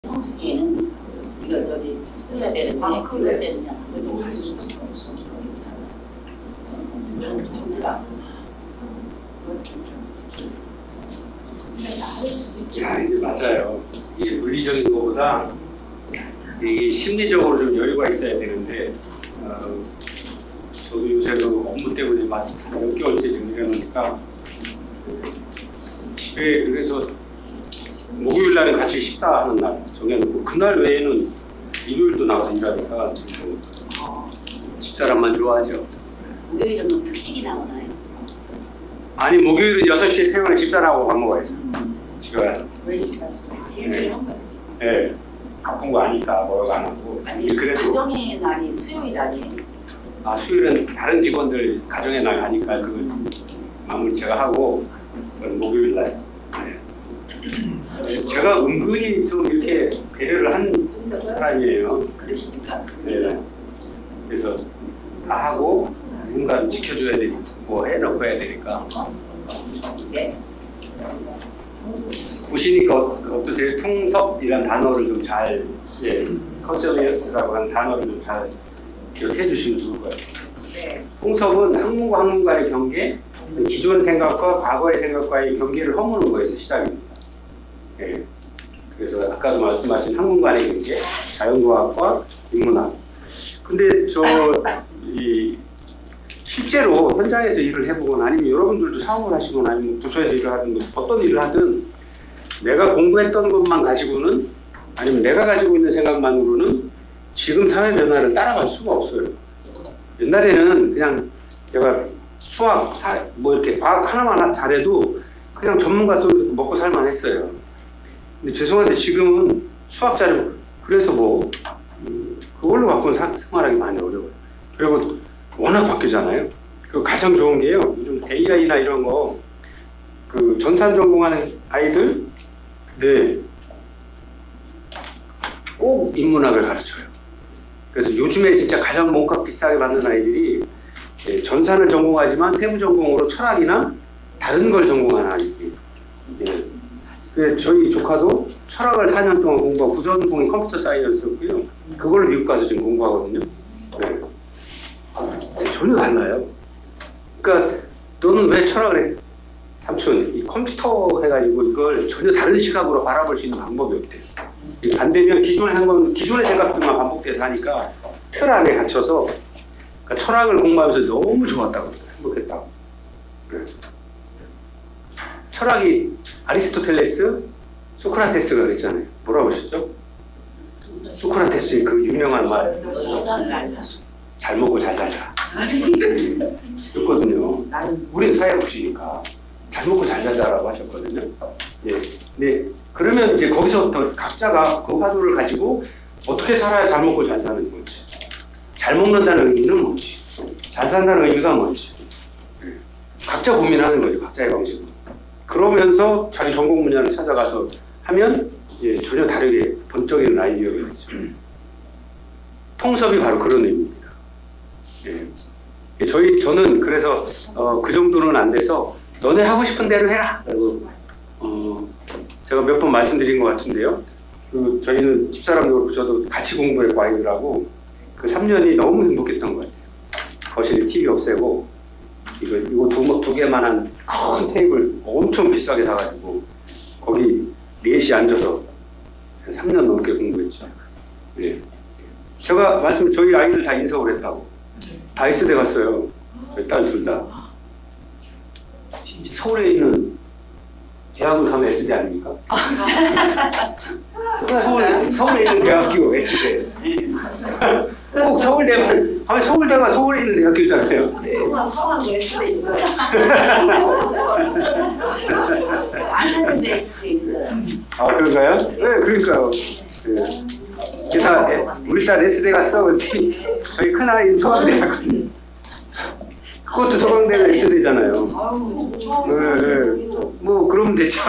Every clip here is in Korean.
성수기에는 이거 저기 써야 되는데 그럴 때는 그냥 할 수가 없어. 맞아요. 이게 물리적인 것보다 이게 심리적으로 좀 여유가 있어야 되는데 저도 요새 그 업무 때문에 막 몇 개월째 지금 이러니까 집에 그래서 목요일 날은 같이 식사하는 날 정해놓고 그날 외에는 일요일도 나가서 일하니까 집사람만 좋아하죠. 목요일은 뭐 특식이 나오나요? 아니 목요일은 6시에 퇴근해 집사람하고 밥 먹어야죠. 집에 가서. 왜 시간이죠? 일주일에 한 번. 네. 바쁜 거 아니까 뭐라고 안 하고. 아니 그래도 가정의 날이 수요일 아니에요? 수요일은 다른 직원들 가정의 날 하니까 그걸 마무리 제가 하고 목요일 날. 네. 제가 은근히 좀 이렇게 배려를 한 사람이에요. 그러시니까. 네. 그래서 다 하고 누군가를 지켜줘야 되니까 뭐 해놓고 해야 되니까. 네. 보시니까 어떠세요? 통섭이라는 단어를 좀 잘, 컨서비언스라고 하는 단어를 좀 잘 기억해 주시면 좋을 것 같아요. 네. 통섭은 학문과 학문 간의 경계, 기존 생각과 과거의 생각과의 경계를 허무는 거에서 시작입니다. 예. 그래서 아까도 말씀하신 학문 간의 경계, 자연과학과 인문학. 근데 실제로 현장에서 일을 해보거나 아니면 여러분들도 사업을 하시거나 아니면 부서에서 일을 하든 어떤 일을 하든 내가 공부했던 것만 가지고는 아니면 내가 가지고 있는 생각만으로는 지금 사회 변화를 따라갈 수가 없어요. 옛날에는 그냥 제가 수학, 뭐 이렇게 과학 하나만 잘해도 그냥 전문가서 먹고 살만 했어요. 근데 죄송한데 지금은 수학자를 그래서 그걸로 갖고는 생활하기 많이 어려워요. 그리고 워낙 바뀌잖아요. 그 가장 좋은 게요. 요즘 AI나 이런 거 그 전산 전공하는 아이들 꼭 인문학을 가르쳐요. 그래서 요즘에 진짜 가장 몸값 비싸게 받는 아이들이 전산을 전공하지만 세부 전공으로 철학이나 다른 걸 전공하는 아이들. 저희 조카도 철학을 4년 동안 공부하고 부전공이 컴퓨터 사이언스였고요. 그걸로 미국 가서 지금 공부하거든요. 전혀 달라요. 그러니까 너는 왜 철학을 해? 삼촌, 이 컴퓨터 해가지고 이걸 전혀 다른 시각으로 바라볼 수 있는 방법이 없대. 안 되면 기존에 한 건 기존의 생각들만 반복해서 하니까 틀 안에 갇혀서 그러니까 철학을 공부하면서 너무 좋았다고 행복했다고. 철학이 아리스토텔레스, 소크라테스가 그랬잖아요. 뭐라고 하셨죠? 소크라테스의 그 유명한 말. 잘 먹고 잘 살자. 그랬거든요. 우린 사회복지니까 잘 먹고 잘 살자라고 하셨거든요. 네. 그러면 이제 거기서부터 각자가 그 화두를 가지고 어떻게 살아야 잘 먹고 잘 사는 건지, 잘 먹는다는 의미는 뭔지, 잘 산다는 의미가 뭔지, 각자 고민하는 거죠. 각자의 방식으로. 그러면서 자기 전공 분야를 찾아가서 하면 이제 전혀 다르게 본적인 아이디어가 되죠. 통섭이 바로 그런 의미입니다. 저는 그래서 그 정도는 안 돼서 너네 하고 싶은 대로 해라. 그리고 제가 몇 번 말씀드린 것 같은데요. 저희는 집사람도 저도 같이 공부했고 아이들하고 그 3년이 너무 행복했던 것 같아요. 거실에 TV 없애고 이거 두 개만한 큰 테이블 엄청 비싸게 사가지고 거기 4시 앉아서 3년 넘게 공부했죠. 제가 저희 아이들 다 인서울 했다고. 다 S대 갔어요. 딸 둘 다. 서울에 있는 대학을 가면 S대 아닙니까? 서울에 있는 대학교 S대. 꼭 서울대만, 서울대가 서울에 있는 대학교잖아요. 성함도 S대 있어요. 안 하는데 S대 있어요. 그런가요? 네, 그러니까요. 우리 딸 S대 갔어. 근데 저희 큰아이 서강대 갔거든요. 그것도 서강대가 S대잖아요. 뭐 그러면 됐죠.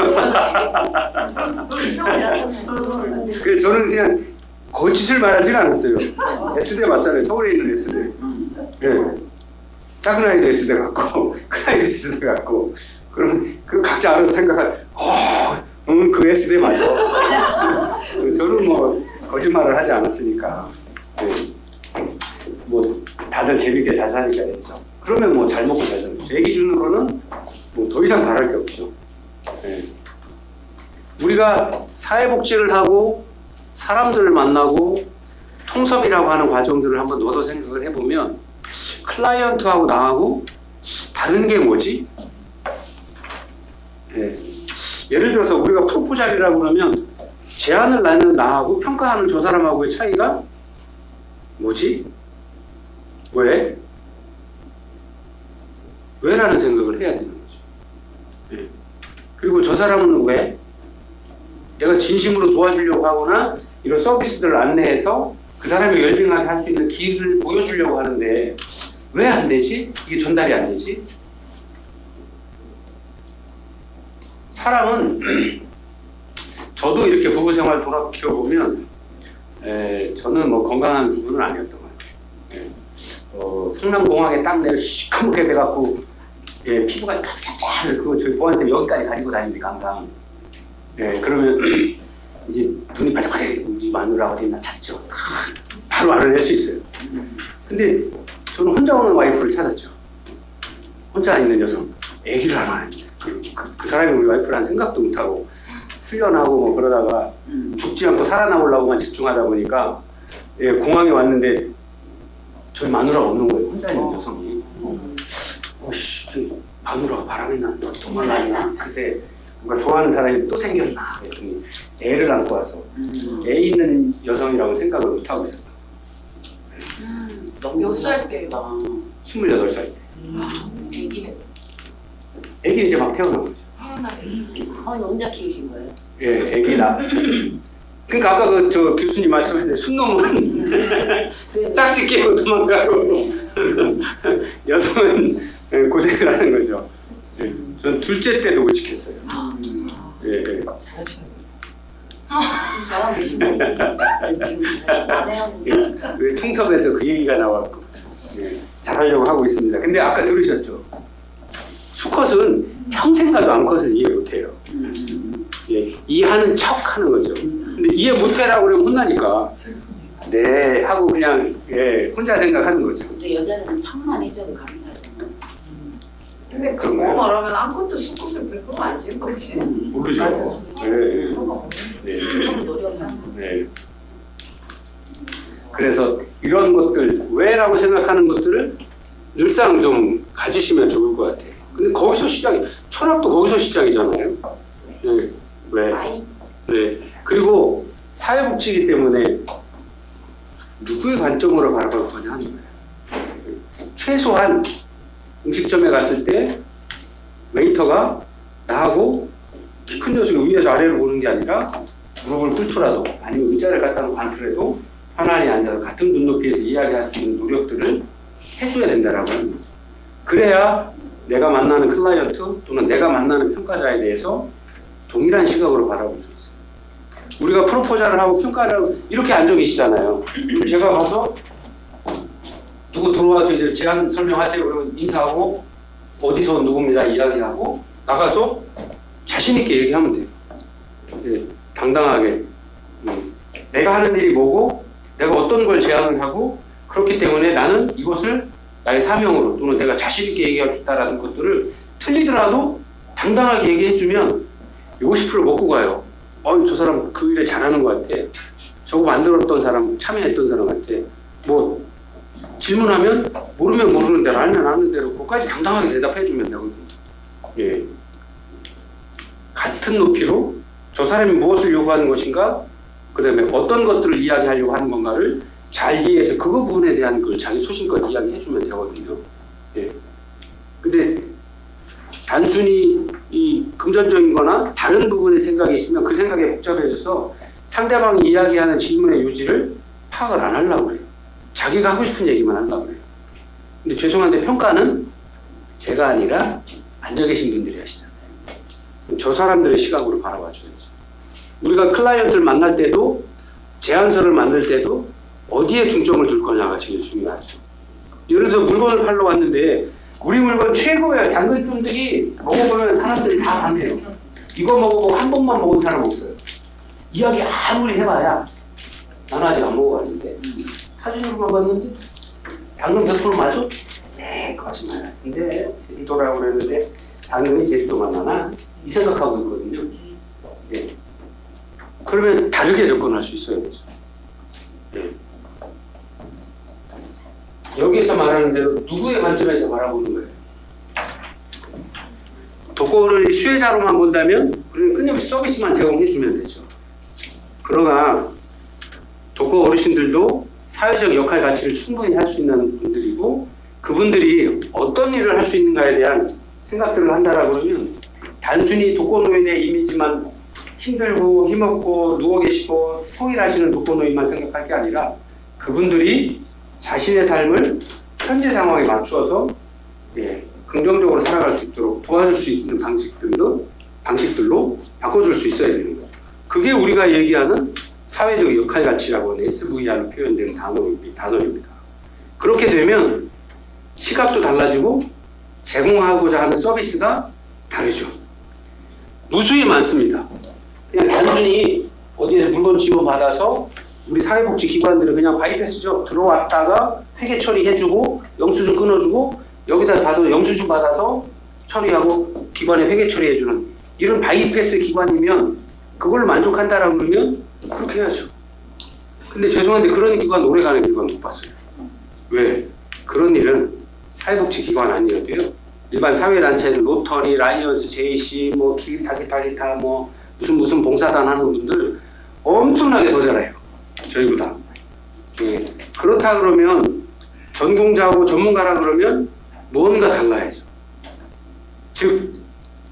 그래서 저는 그냥 거짓을 말하진 않았어요. S대 맞잖아요. 서울에 있는 S대. 작은 아이도 S대 갔고 큰 아이도 S대 갔고 그럼 각자 알아서 생각할 그 S대 맞아. 저는 뭐 거짓말을 하지 않았으니까 뭐 다들 재밌게 잘 사니까 됐죠. 그러면 뭐 잘 먹고 잘 살죠. 제 기준으로는 뭐 더 이상 바랄 게 없죠. 예. 우리가 사회복지를 하고 사람들을 만나고 통섭이라고 하는 과정들을 한번 넣어서 생각을 해보면 클라이언트하고 나하고 다른 게 뭐지? 예. 예를 들어서 우리가 프로포잘이라고 그러면 제안을 내는 나하고 평가하는 저 사람하고의 차이가 뭐지? 왜? 왜라는 생각을 해야 되는 거죠. 예. 그리고 저 사람은 왜? 내가 진심으로 도와주려고 하거나 이런 서비스들을 안내해서 그 사람이 웰빙하게 할 수 있는 길을 보여주려고 하는데 왜 안 되지? 이게 전달이 안 되지? 사람은 저도 이렇게 부부 생활 돌아켜 보면 저는 뭐 건강한 부부는 아니었던 것 같아요. 승남공항에 딱 내가 시커멓게 돼갖고 피부가 깜짝짝 그거 저희 부모한테 여기까지 가리고 다니니까 항상 그러면 이제 눈이 반짝반짝 우리 마누라 어디 있나 찾죠. 바로 알아낼 수 있어요. 근데 저는 혼자 오는 와이프를 찾았죠. 혼자 있는 여성, 애기를 하나 합니다. 그 사람이 우리 와이프라는 생각도 못하고 훈련하고 뭐 그러다가 죽지 않고 살아남으려고만 집중하다 보니까 공항에 왔는데 저희 마누라가 없는 거예요. 혼자 있는 여성이. 마누라가 바람이 나, 또 도망가냐. 글쎄 누가 좋아하는 사람이 또 생겼나. 그랬더니 애를 안고 와서 애 있는 여성이라고 생각을 못하고 있었다. 몇 살 때요? 28살 때. 애기는? 애기 이제 막 태어난 거죠. 아니 혼자 키우신 거예요? 예, 애기 나. 그러니까 아까 저 교수님 말씀하셨는데 순놈은 짝짓 끼고 도망가고 여성은 고생을 하는 거죠. 예, 전 둘째 때도 못 지켰어요. 예. 잘하시네요. 저랑 계신 분이 지금 안 해요. 왜 통섭에서 그 얘기가 나왔고 잘하려고 하고 있습니다. 근데 아까 들으셨죠? 수컷은 평생 가도 암컷을 이해 못해요. 이해하는 척 하는 거죠. 근데 이해 못해라고 그러면 혼나니까 네 하고 그냥 혼자 생각하는 거죠. 근데 여자는 척만 해줘도 감사하잖아요. 근데 그거 말하면 아무것도 수컷을 100% 안 지은 거지. 모르죠. 좀 노력하는 네. 그래서 이런 것들 왜라고 생각하는 것들을 늘상 좀 가지시면 좋을 것 같아요. 근데 거기서 시작이 철학도 거기서 시작이잖아요. 네. 왜? 네. 그리고 사회복지이기 때문에 누구의 관점으로 바라볼 거냐 하는 거예요. 최소한 음식점에 갔을 때 웨이터가 나하고 키 큰 녀석이 위에서 아래로 보는 게 아니라 무릎을 꿇더라도 아니면 의자를 갖다 놓고 앉더라도 편안히 앉아서 같은 눈높이에서 이야기할 수 있는 노력들을 해줘야 된다라고 하는 거죠. 그래야 내가 만나는 클라이언트 또는 내가 만나는 평가자에 대해서 동일한 시각으로 바라볼 수 있어요. 우리가 프로포잘을 하고 평가를 이렇게 앉아 계시잖아요. 제가 가서 누구 들어와서 이제 제안 설명하세요. 그러면 인사하고 어디서 누굽니다 이야기하고 나가서 자신 있게 얘기하면 돼요. 당당하게 내가 하는 일이 뭐고 내가 어떤 걸 제안을 하고 그렇기 때문에 나는 이것을 나의 사명으로 또는 내가 자신 있게 얘기할 수 있다라는 것들을 틀리더라도 당당하게 얘기해주면 50% 먹고 가요. 저 사람 그 일에 잘하는 것 같아. 저거 만들었던 사람, 참여했던 사람한테 뭐 질문하면 모르면 모르는 대로 알면 아는 대로 그것까지 당당하게 대답해주면 되거든요. 예. 같은 높이로 저 사람이 무엇을 요구하는 것인가 그 다음에 어떤 것들을 이야기하려고 하는 건가를 잘 이해해서 그 부분에 대한 걸 자기 소신껏 이야기해주면 되거든요. 예. 근데 단순히 이 금전적인 거나 다른 부분의 생각이 있으면 그 생각이 복잡해져서 상대방이 이야기하는 질문의 요지를 파악을 안 하려고 그래요. 자기가 하고 싶은 얘기만 하려고 그래요. 근데 죄송한데 평가는 제가 아니라 앉아 계신 분들이 하시잖아요. 저 사람들의 시각으로 바라봐 줘야죠. 우리가 클라이언트를 만날 때도 제안서를 만들 때도 어디에 중점을 둘 거냐가 제일 중요하죠. 예를 들어서 물건을 팔러 왔는데 우리 물건 최고예요. 당근 쫀득이 먹어보면 사람들이 다 반해요. 이거 먹어보고 한 번만 먹은 사람 없어요. 이야기 아무리 해봐야 나는 아직 안 먹어봤는데 사진으로만 봤는데 당근 100% 맞아? 네, 거짓말. 근데 제주도라고 그랬는데 당근이 제주도만 나나? 이 생각하고 있거든요. 예. 그러면 다르게 접근할 수 있어요. 그래서. 예. 여기에서 말하는 대로 누구의 관점에서 바라보는 거예요? 독거를 수혜자로만 본다면 우리는 끊임없이 서비스만 제공해주면 되죠. 그러나 독거 어르신들도 사회적 역할 가치를 충분히 할 수 있는 분들이고 그분들이 어떤 일을 할 수 있는가에 대한 생각들을 한다라고 그러면 단순히 독거노인의 이미지만 힘들고 힘없고 누워 계시고 성일하시는 독거노인만 생각할 게 아니라 그분들이 자신의 삶을 현재 상황에 맞추어서 긍정적으로 살아갈 수 있도록 도와줄 수 있는 방식들로 바꿔줄 수 있어야 되는 거예요. 그게 우리가 얘기하는 사회적 역할 가치라고 하는 SVR로 표현되는 단어입니다. 그렇게 되면 시각도 달라지고 제공하고자 하는 서비스가 다르죠. 무수히 많습니다. 그냥 단순히 어디에서 물건 지원받아서 우리 사회복지기관들은 그냥 바이패스죠. 들어왔다가 회계 처리해주고 영수증 끊어주고 여기다 받은 영수증 받아서 처리하고 기관에 회계 처리해주는 이런 바이패스 기관이면 그걸 만족한다라고 그러면 그렇게 해야죠. 근데 죄송한데 그런 기관 오래가는 기관 못 봤어요. 왜? 그런 일은 사회복지기관 아니어도요. 일반 사회단체들 로터리, 라이언스, JC, 뭐 기타 뭐 무슨 봉사단 하는 분들 엄청나게 더 잘해요. 저희보다. 예. 그렇다 그러면 전공자하고 전문가라 그러면 뭔가 달라야죠. 즉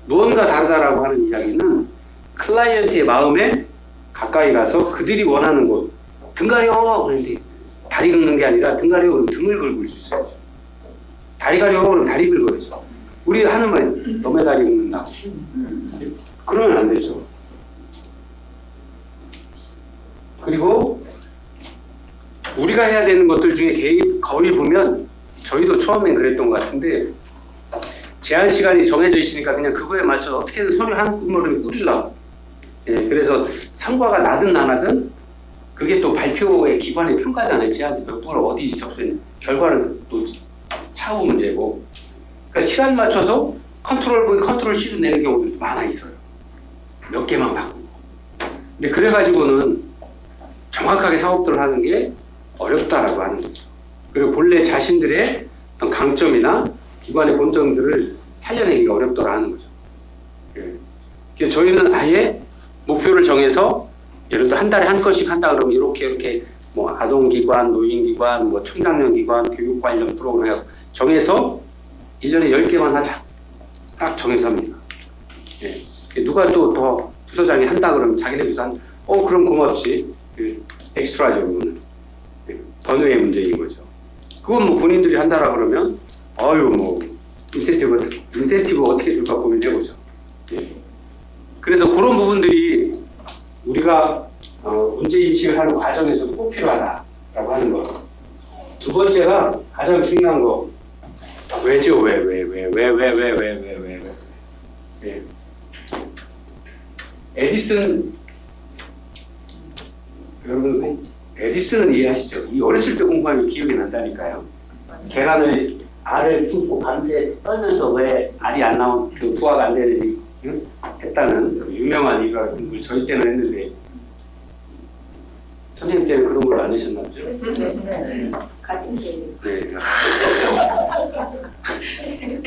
무언가 다르다라고 하는 이야기는 클라이언트의 마음에 가까이 가서 그들이 원하는 곳 등 가려 그런데 다리 긁는 게 아니라 등 가려 그러면 등을 긁을 수 있어요. 다리 가려 그러면 다리 긁어야죠. 우리 하는 말이 너의 다리 긁는다고 그러면 안 되죠. 그리고 우리가 해야 되는 것들 중에 거의 보면 저희도 처음엔 그랬던 것 같은데 제한 시간이 정해져 있으니까 그냥 그거에 맞춰서 어떻게든 서류 한 구멍을 꾸리려고. 예, 그래서 성과가 나든 안 나든 그게 또 발표의 기관의 평가잖아요. 제한지 몇 분을 어디 접수했는 결과는 또 차후 문제고. 그러니까 시간 맞춰서 컨트롤 V, 컨트롤 C로 내는 경우도 많아 있어요. 몇 개만 바꾸고. 근데 그래가지고는 정확하게 사업들을 하는 게 어렵다라고 하는 거죠. 그리고 본래 자신들의 어떤 강점이나 기관의 본점들을 살려내기가 어렵더라는 거죠. 그래서 저희는 아예 목표를 정해서 예를 들어 한 달에 한 건씩 한다 그러면 이렇게 뭐 아동기관, 노인기관, 뭐 청장년기관, 교육 관련 프로그램 정해서 1년에 10개만 하자. 딱 정해서 합니다. 예. 누가 또 더 부서장이 한다 그러면 자기네 부서 그럼 고맙지. 엑스트라적으로는. 번외의 문제인 거죠. 그건 뭐 본인들이 한다라 그러면 뭐 인센티브 어떻게 줄까 고민해보죠. 예. 그래서 그런 부분들이 우리가 문제 인식을 하는 과정에서도 꼭 필요하다라고 하는 거. 두 번째가 가장 중요한 거. 왜죠? 왜. 예. 여러분 에디슨은 이해하시죠? 이 어렸을 때 공부하면 기억이 난다니까요. 계란을 알을 품고 밤새 떨면서 왜 알이 안 나온 그 부화가 안 되는지 했다는 그 유명한 일화 공부를 저희 때는 했는데 선생님 때는 그런 걸 안 하셨나 보죠? 네. 같은 게. 네.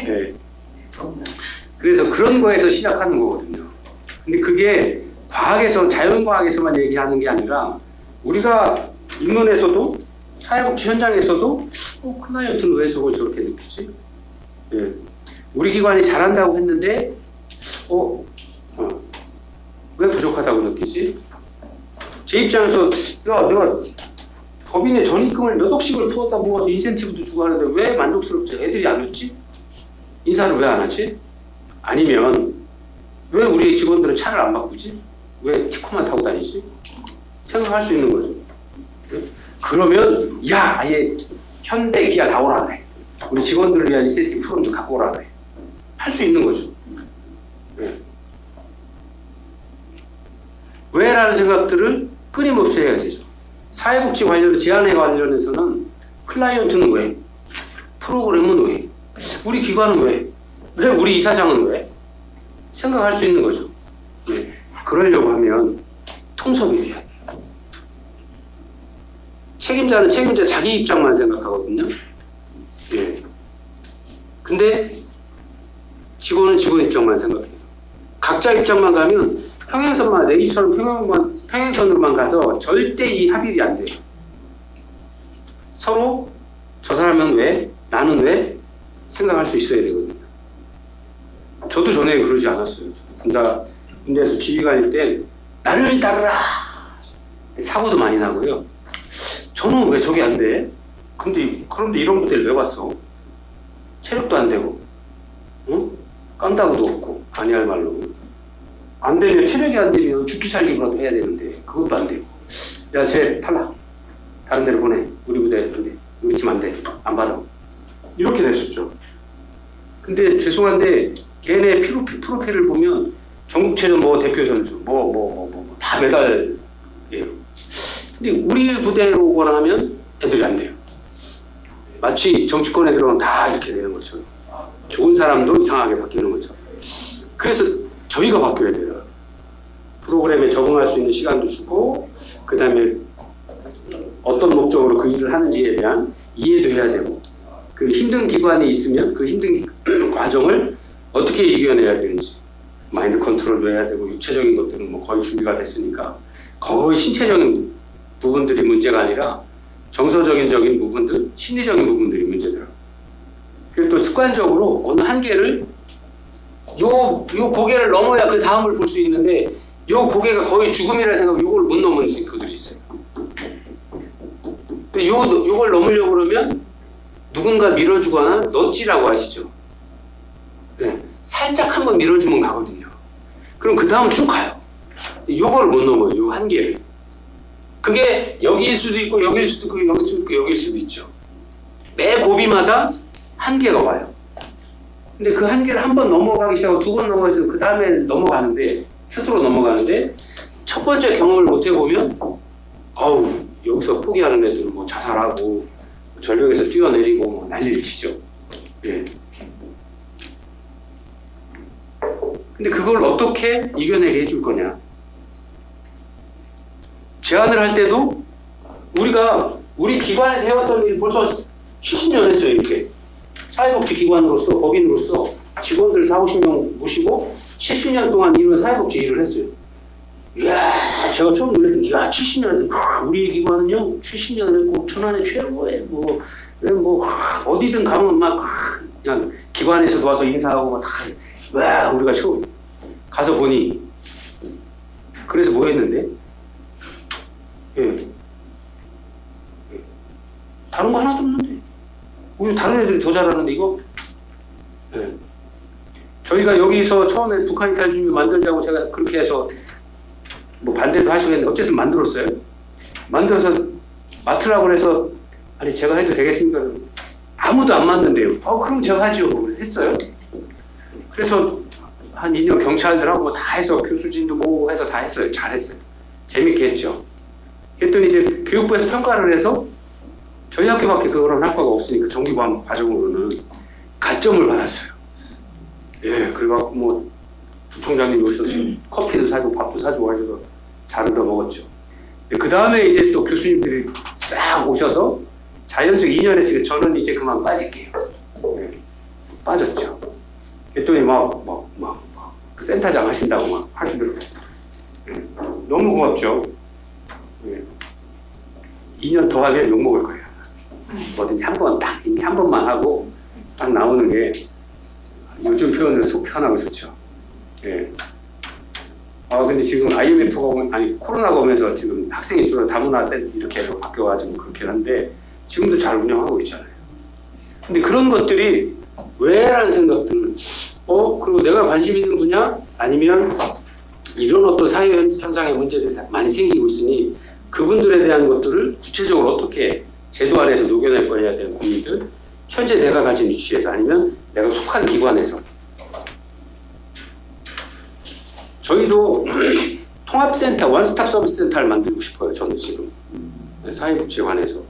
네. 그래서 그런 거에서 시작하는 거거든요. 근데 그게 과학에서 자연과학에서만 얘기하는 게 아니라 우리가 인문에서도 사회복지 현장에서도 클라이언트는 왜 저걸 저렇게 느끼지? 예. 우리 기관이 잘한다고 했는데 왜 부족하다고 느끼지? 제 입장에서 내가 법인의 전입금을 몇 억씩을 풀었다 모아서 인센티브도 주고 하는데 왜 만족스럽지? 애들이 안 했지? 인사를 왜 안 하지? 아니면 왜 우리 직원들은 차를 안 바꾸지? 왜 티코만 타고 다니지? 생각할 수 있는 거죠. 그러면 아예 현대 기아 나오라 그래. 우리 직원들을 위한 인센티브 프로그램 좀 갖고 오라 그래. 할 수 있는 거죠. 왜라는 생각들을 끊임없이 해야 되죠. 사회복지 관련 제안에 관련해서는 클라이언트는 왜? 프로그램은 왜? 우리 기관은 왜? 왜 우리 이사장은 왜? 생각할 수 있는 거죠. 네. 그러려고 하면 통섭이 돼야 돼요. 책임자는 책임자 자기 입장만 생각하거든요. 예. 근데 직원은 직원 입장만 생각해요. 각자 입장만 가면 평행선만 내기처럼 평행선으로만 가서 절대 이 합일이 안 돼요. 서로 저 사람은 왜? 나는 왜? 생각할 수 있어야 되거든요. 저도 전에 그러지 않았어요. 군대에서 지휘관일 때 나를 따르라! 사고도 많이 나고요. 저는 왜 저게 안 돼? 그런데 이런 부대를 왜 왔어? 체력도 안 되고, 응? 깐다고도 없고, 아니할 말로. 안 되면, 체력이 안 되면 죽기 살기라도 해야 되는데, 그것도 안 되고. 야, 쟤 탈락. 다른 데로 보내. 우리 부대 안 돼. 우리 팀 안 돼. 안 받아. 이렇게 됐었죠. 근데 죄송한데, 걔네 프로필을 보면, 전국체전 대표 선수, 다 메달이에요. 근데 우리 부대로 오거나 하면 애들이 안 돼요. 마치 정치권에 들어가면 다 이렇게 되는 것처럼. 좋은 사람도 이상하게 바뀌는 것처럼. 그래서 저희가 바뀌어야 돼요. 프로그램에 적응할 수 있는 시간도 주고, 그 다음에 어떤 목적으로 그 일을 하는지에 대한 이해도 해야 되고, 그 힘든 기관이 있으면 그 힘든 과정을 어떻게 이겨내야 되는지, 마인드 컨트롤도 해야 되고, 육체적인 것들은 거의 준비가 됐으니까, 거의 신체적인 부분들이 문제가 아니라 정서적인 부분들, 심리적인 부분들이 문제더라고요. 그리고 또 습관적으로 어느 한계를 요 고개를 넘어야 그 다음을 볼 수 있는데 요 고개가 거의 죽음이라 생각하고 요걸 못 넘는 친구들이 있어요. 근데 요걸 넘으려고 그러면 누군가 밀어주거나 넛지라고 하시죠. 네, 살짝 한번 밀어주면 가거든요. 그럼 그 다음 쭉 가요. 요거를 못 넘어요. 요 한계를. 그게 여기일 수도 있고 여기일 수도 있고 여기일 수도 있고 여기일 수도 있죠. 매 고비마다 한계가 와요. 근데 그 한계를 한 번 넘어가기 시작하고 두 번 넘어가서 그 다음에 넘어가는데 스스로 넘어가는데 첫 번째 경험을 못 해보면 여기서 포기하는 애들은 자살하고 전력에서 뛰어내리고 난리를 치죠. 예. 근데 그걸 어떻게 이겨내게 해줄 거냐? 제안을 할 때도 우리 기관에서 해왔던 일 벌써 70년 했어요. 이렇게 사회복지기관으로서 법인으로서 직원들 40~50명 모시고 70년 동안 이런 사회복지 일을 했어요. 이야, 제가 처음 놀랬던 게 70년, 우리 기관은요 70년 했고 천안의 최고의 어디든 가면 막 그냥 기관에서도 와서 인사하고 와 우리가 처음 가서 보니 그래서 뭐 했는데? 예. 다른 거 하나도 없는데 오히려 다른 애들이 더 잘하는데 이거? 예. 저희가 여기서 처음에 북한 이탈 준비 만들자고 제가 그렇게 해서 반대도 하시겠는데 어쨌든 만들었어요. 만들어서 맡으라고 해서 아니 제가 해도 되겠습니까? 아무도 안 맞는데요. 그럼 제가 하죠. 했어요. 그래서 한 2년 경찰들하고 다 해서 교수진도 해서 다 했어요. 잘했어요. 재밌게 했죠. 했더니 이제 교육부에서 평가를 해서 저희 학교밖에 그런 학과가 없으니까 정규반 과정으로는 가점을 받았어요. 예, 그래갖고 부총장님이 오셔서 커피도 사주고 밥도 사주고 하셔서 잘 얻어 먹었죠. 그 다음에 이제 또 교수님들이 싹 오셔서 자연수 2년 했으니까 저는 이제 그만 빠질게요. 예, 빠졌죠. 그랬더니 그 센터장 하신다고 하시더라고요. 예, 너무 고맙죠. 예, 2년 더 하면 욕먹을 거예요. 뭐든지 한 번만 하고 딱 나오는 게 요즘 표현으로 속 편하고 좋죠. 예. 근데 지금 코로나가 오면서 지금 학생이 주로 다문화 이렇게 해서 바뀌어가지고 그렇긴 한데 지금도 잘 운영하고 있잖아요. 근데 그런 것들이 왜라는 생각들은 그리고 내가 관심 있는 분야 아니면 이런 어떤 사회 현상의 문제들이 많이 생기고 있으니 그분들에 대한 것들을 구체적으로 어떻게 제도 안에서 녹여낼 거냐에 대한 고민들 현재 내가 가진 위치에서 아니면 내가 속한 기관에서 저희도 통합센터, 원스톱 서비스 센터를 만들고 싶어요. 저는 지금 사회복지에 관해서.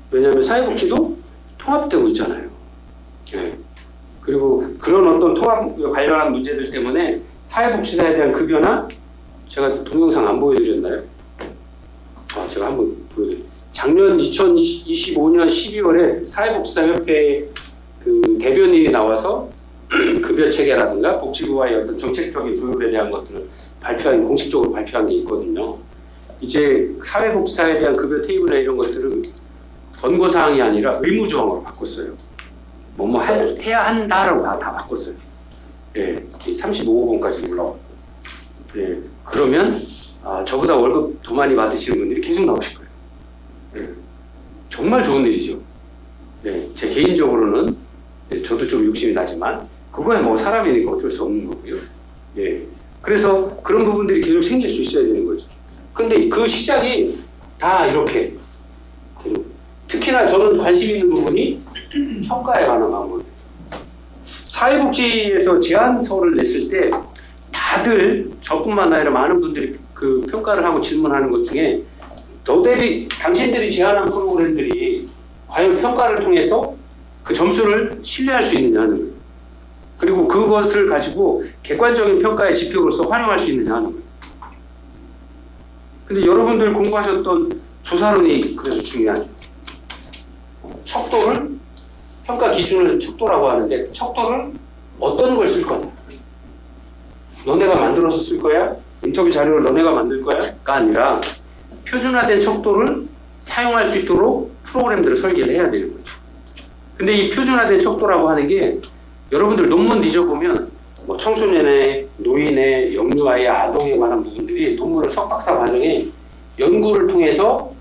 왜냐하면 사회복지도 통합되고 있잖아요. 예. 그리고 그런 어떤 통합 관련한 문제들 때문에 사회복지사에 대한 급여나 제가 동영상 안 보여드렸나요? 제가 한번 보여드릴게요. 작년 2025년 12월에 사회복지사협회 그 대변인이 나와서 급여 체계라든가 복지부와의 어떤 정책적인 조율에 대한 것들을 공식적으로 발표한 게 있거든요. 이제 사회복지사에 대한 급여 테이블이나 이런 것들을 권고사항이 아니라 의무조항으로 바꿨어요. 뭐뭐 해야 한다라고 다 바꿨어요. 예, 35호봉까지 올라왔고. 예, 그러면 저보다 월급 더 많이 받으시는 분들이 계속 나오실 거예요. 예, 정말 좋은 일이죠. 예, 제 개인적으로는 저도 좀 욕심이 나지만 그거야 뭐 사람이니까 어쩔 수 없는 거고요. 예, 그래서 그런 부분들이 계속 생길 수 있어야 되는 거죠. 근데 그 시작이 다 이렇게 특히나 저는 관심 있는 부분이 평가에 관한 부분. 사회복지에서 제안서를 냈을 때 다들 저뿐만 아니라 많은 분들이 그 평가를 하고 질문하는 것 중에 당신들이 제안한 프로그램들이 과연 평가를 통해서 그 점수를 신뢰할 수 있느냐는 거예요. 그리고 그것을 가지고 객관적인 평가의 지표로서 활용할 수 있느냐는 거예요. 근데 여러분들 공부하셨던 조사론이 그래서 중요하죠. 척도를 평가 기준을 척도라고 하는데 척도를 어떤 걸 쓸 거냐? 너네가 만들어서 쓸 거야? 인터뷰 자료를 너네가 만들 거야?가 아니라 표준화된 척도를 사용할 수 있도록 프로그램들을 설계를 해야 되는 거죠. 근데 이 표준화된 척도라고 하는 게 여러분들 논문 뒤져보면 뭐 청소년의, 노인의, 영유아의, 아동에 관한 부분들이 논문을 석박사 과정에 연구를 통해서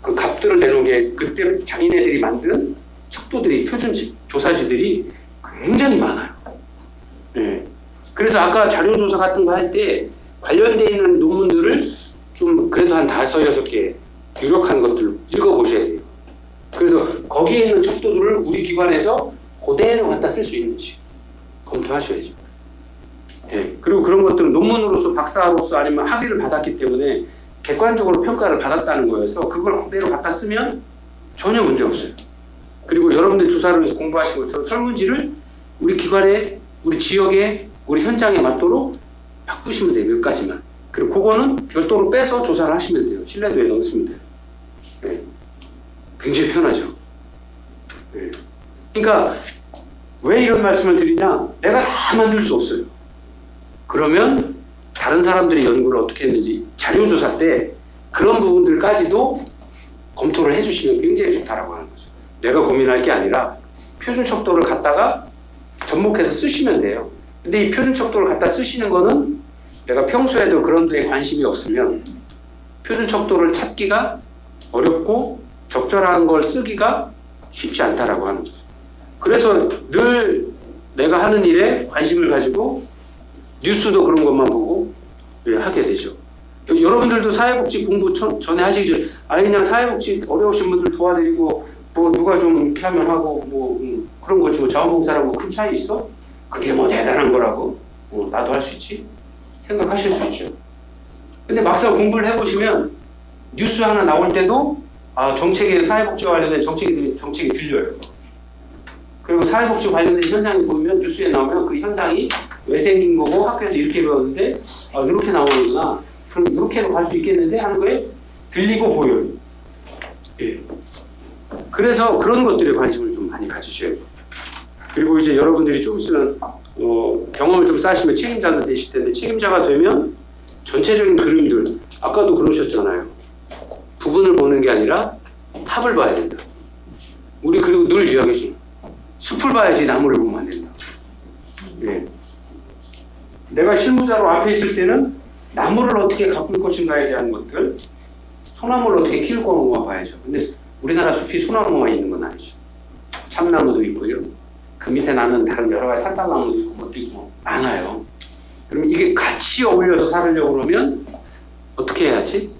그 값들을 내놓은 게 그때 장인애들이 만든 척도들이 표준 조사지들이 굉장히 많아요. 네. 그래서 아까 자료조사 같은 거 할 때 관련되어 있는 논문들을 좀 그래도 한 5, 6개 유력한 것들 읽어보셔야 돼요. 그래서 거기에 있는 척도들을 우리 기관에서 그대로 갖다 쓸 수 있는지 검토하셔야죠. 네. 그리고 그런 것들은 논문으로서 박사로서 아니면 학위를 받았기 때문에 객관적으로 평가를 받았다는 거여서 그걸 그대로 갖다 쓰면 전혀 문제 없어요. 그리고 여러분들 조사를 해서 공부하신 것처럼 설문지를 우리 기관에, 우리 지역에, 우리 현장에 맞도록 바꾸시면 돼요. 몇 가지만. 그리고 그거는 별도로 빼서 조사를 하시면 돼요. 신뢰도에 넣으시면 돼요. 네. 굉장히 편하죠. 네. 그러니까 왜 이런 말씀을 드리냐? 내가 다 만들 수 없어요. 그러면 다른 사람들이 연구를 어떻게 했는지 자료조사 때 그런 부분들까지도 검토를 해주시면 굉장히 좋다라고 하는 거죠. 내가 고민할 게 아니라 표준 척도를 갖다가 접목해서 쓰시면 돼요. 근데 이 표준 척도를 갖다 쓰시는 거는 내가 평소에도 그런 데에 관심이 없으면 표준 척도를 찾기가 어렵고 적절한 걸 쓰기가 쉽지 않다라고 하는 거죠. 그래서 늘 내가 하는 일에 관심을 가지고 뉴스도 그런 것만 보고 하게 되죠. 여러분들도 사회복지 공부 전에 하시기 전에 그냥 사회복지 어려우신 분들 도와드리고 뭐 누가 좀 이렇게 하면 하고 뭐 그런 거지 뭐 자원봉사라고 큰 차이 있어? 그게 뭐 대단한 거라고 나도 할 수 있지? 생각하실 수 있죠. 근데 막상 공부를 해보시면 뉴스 하나 나올 때도 정책에 사회복지와 관련된 정책이 들려요. 그리고 사회복지 관련된 현상이 보면 뉴스에 나오면 그 현상이 왜 생긴 거고 학교에서 이렇게 배웠는데 이렇게 나오는구나. 그럼 이렇게도 갈 수 있겠는데 하는 거에 들리고 보여요. 예. 그래서 그런 것들에 관심을 좀 많이 가지셔야 돼요. 그리고 이제 여러분들이 좀 있으면 경험을 좀 쌓으시면 책임자가 되실 텐데 책임자가 되면 전체적인 그림들 아까도 그러셨잖아요. 부분을 보는 게 아니라 합을 봐야 된다. 우리 그리고 늘 이야기하죠. 숲을 봐야지 나무를 보면 안 된다. 예. 내가 실무자로 앞에 있을 때는 나무를 어떻게 가꿀 것인가에 대한 것들, 소나무를 어떻게 키울 건가만 봐야죠. 근데 우리나라 숲이 소나무만 있는 건 아니죠. 참나무도 있고요. 그 밑에 나는 다른 여러 가지 산딸나무도 있고 것도 있고 많아요. 그러면 이게 같이 어울려서 살으려고 그러면 어떻게 해야지?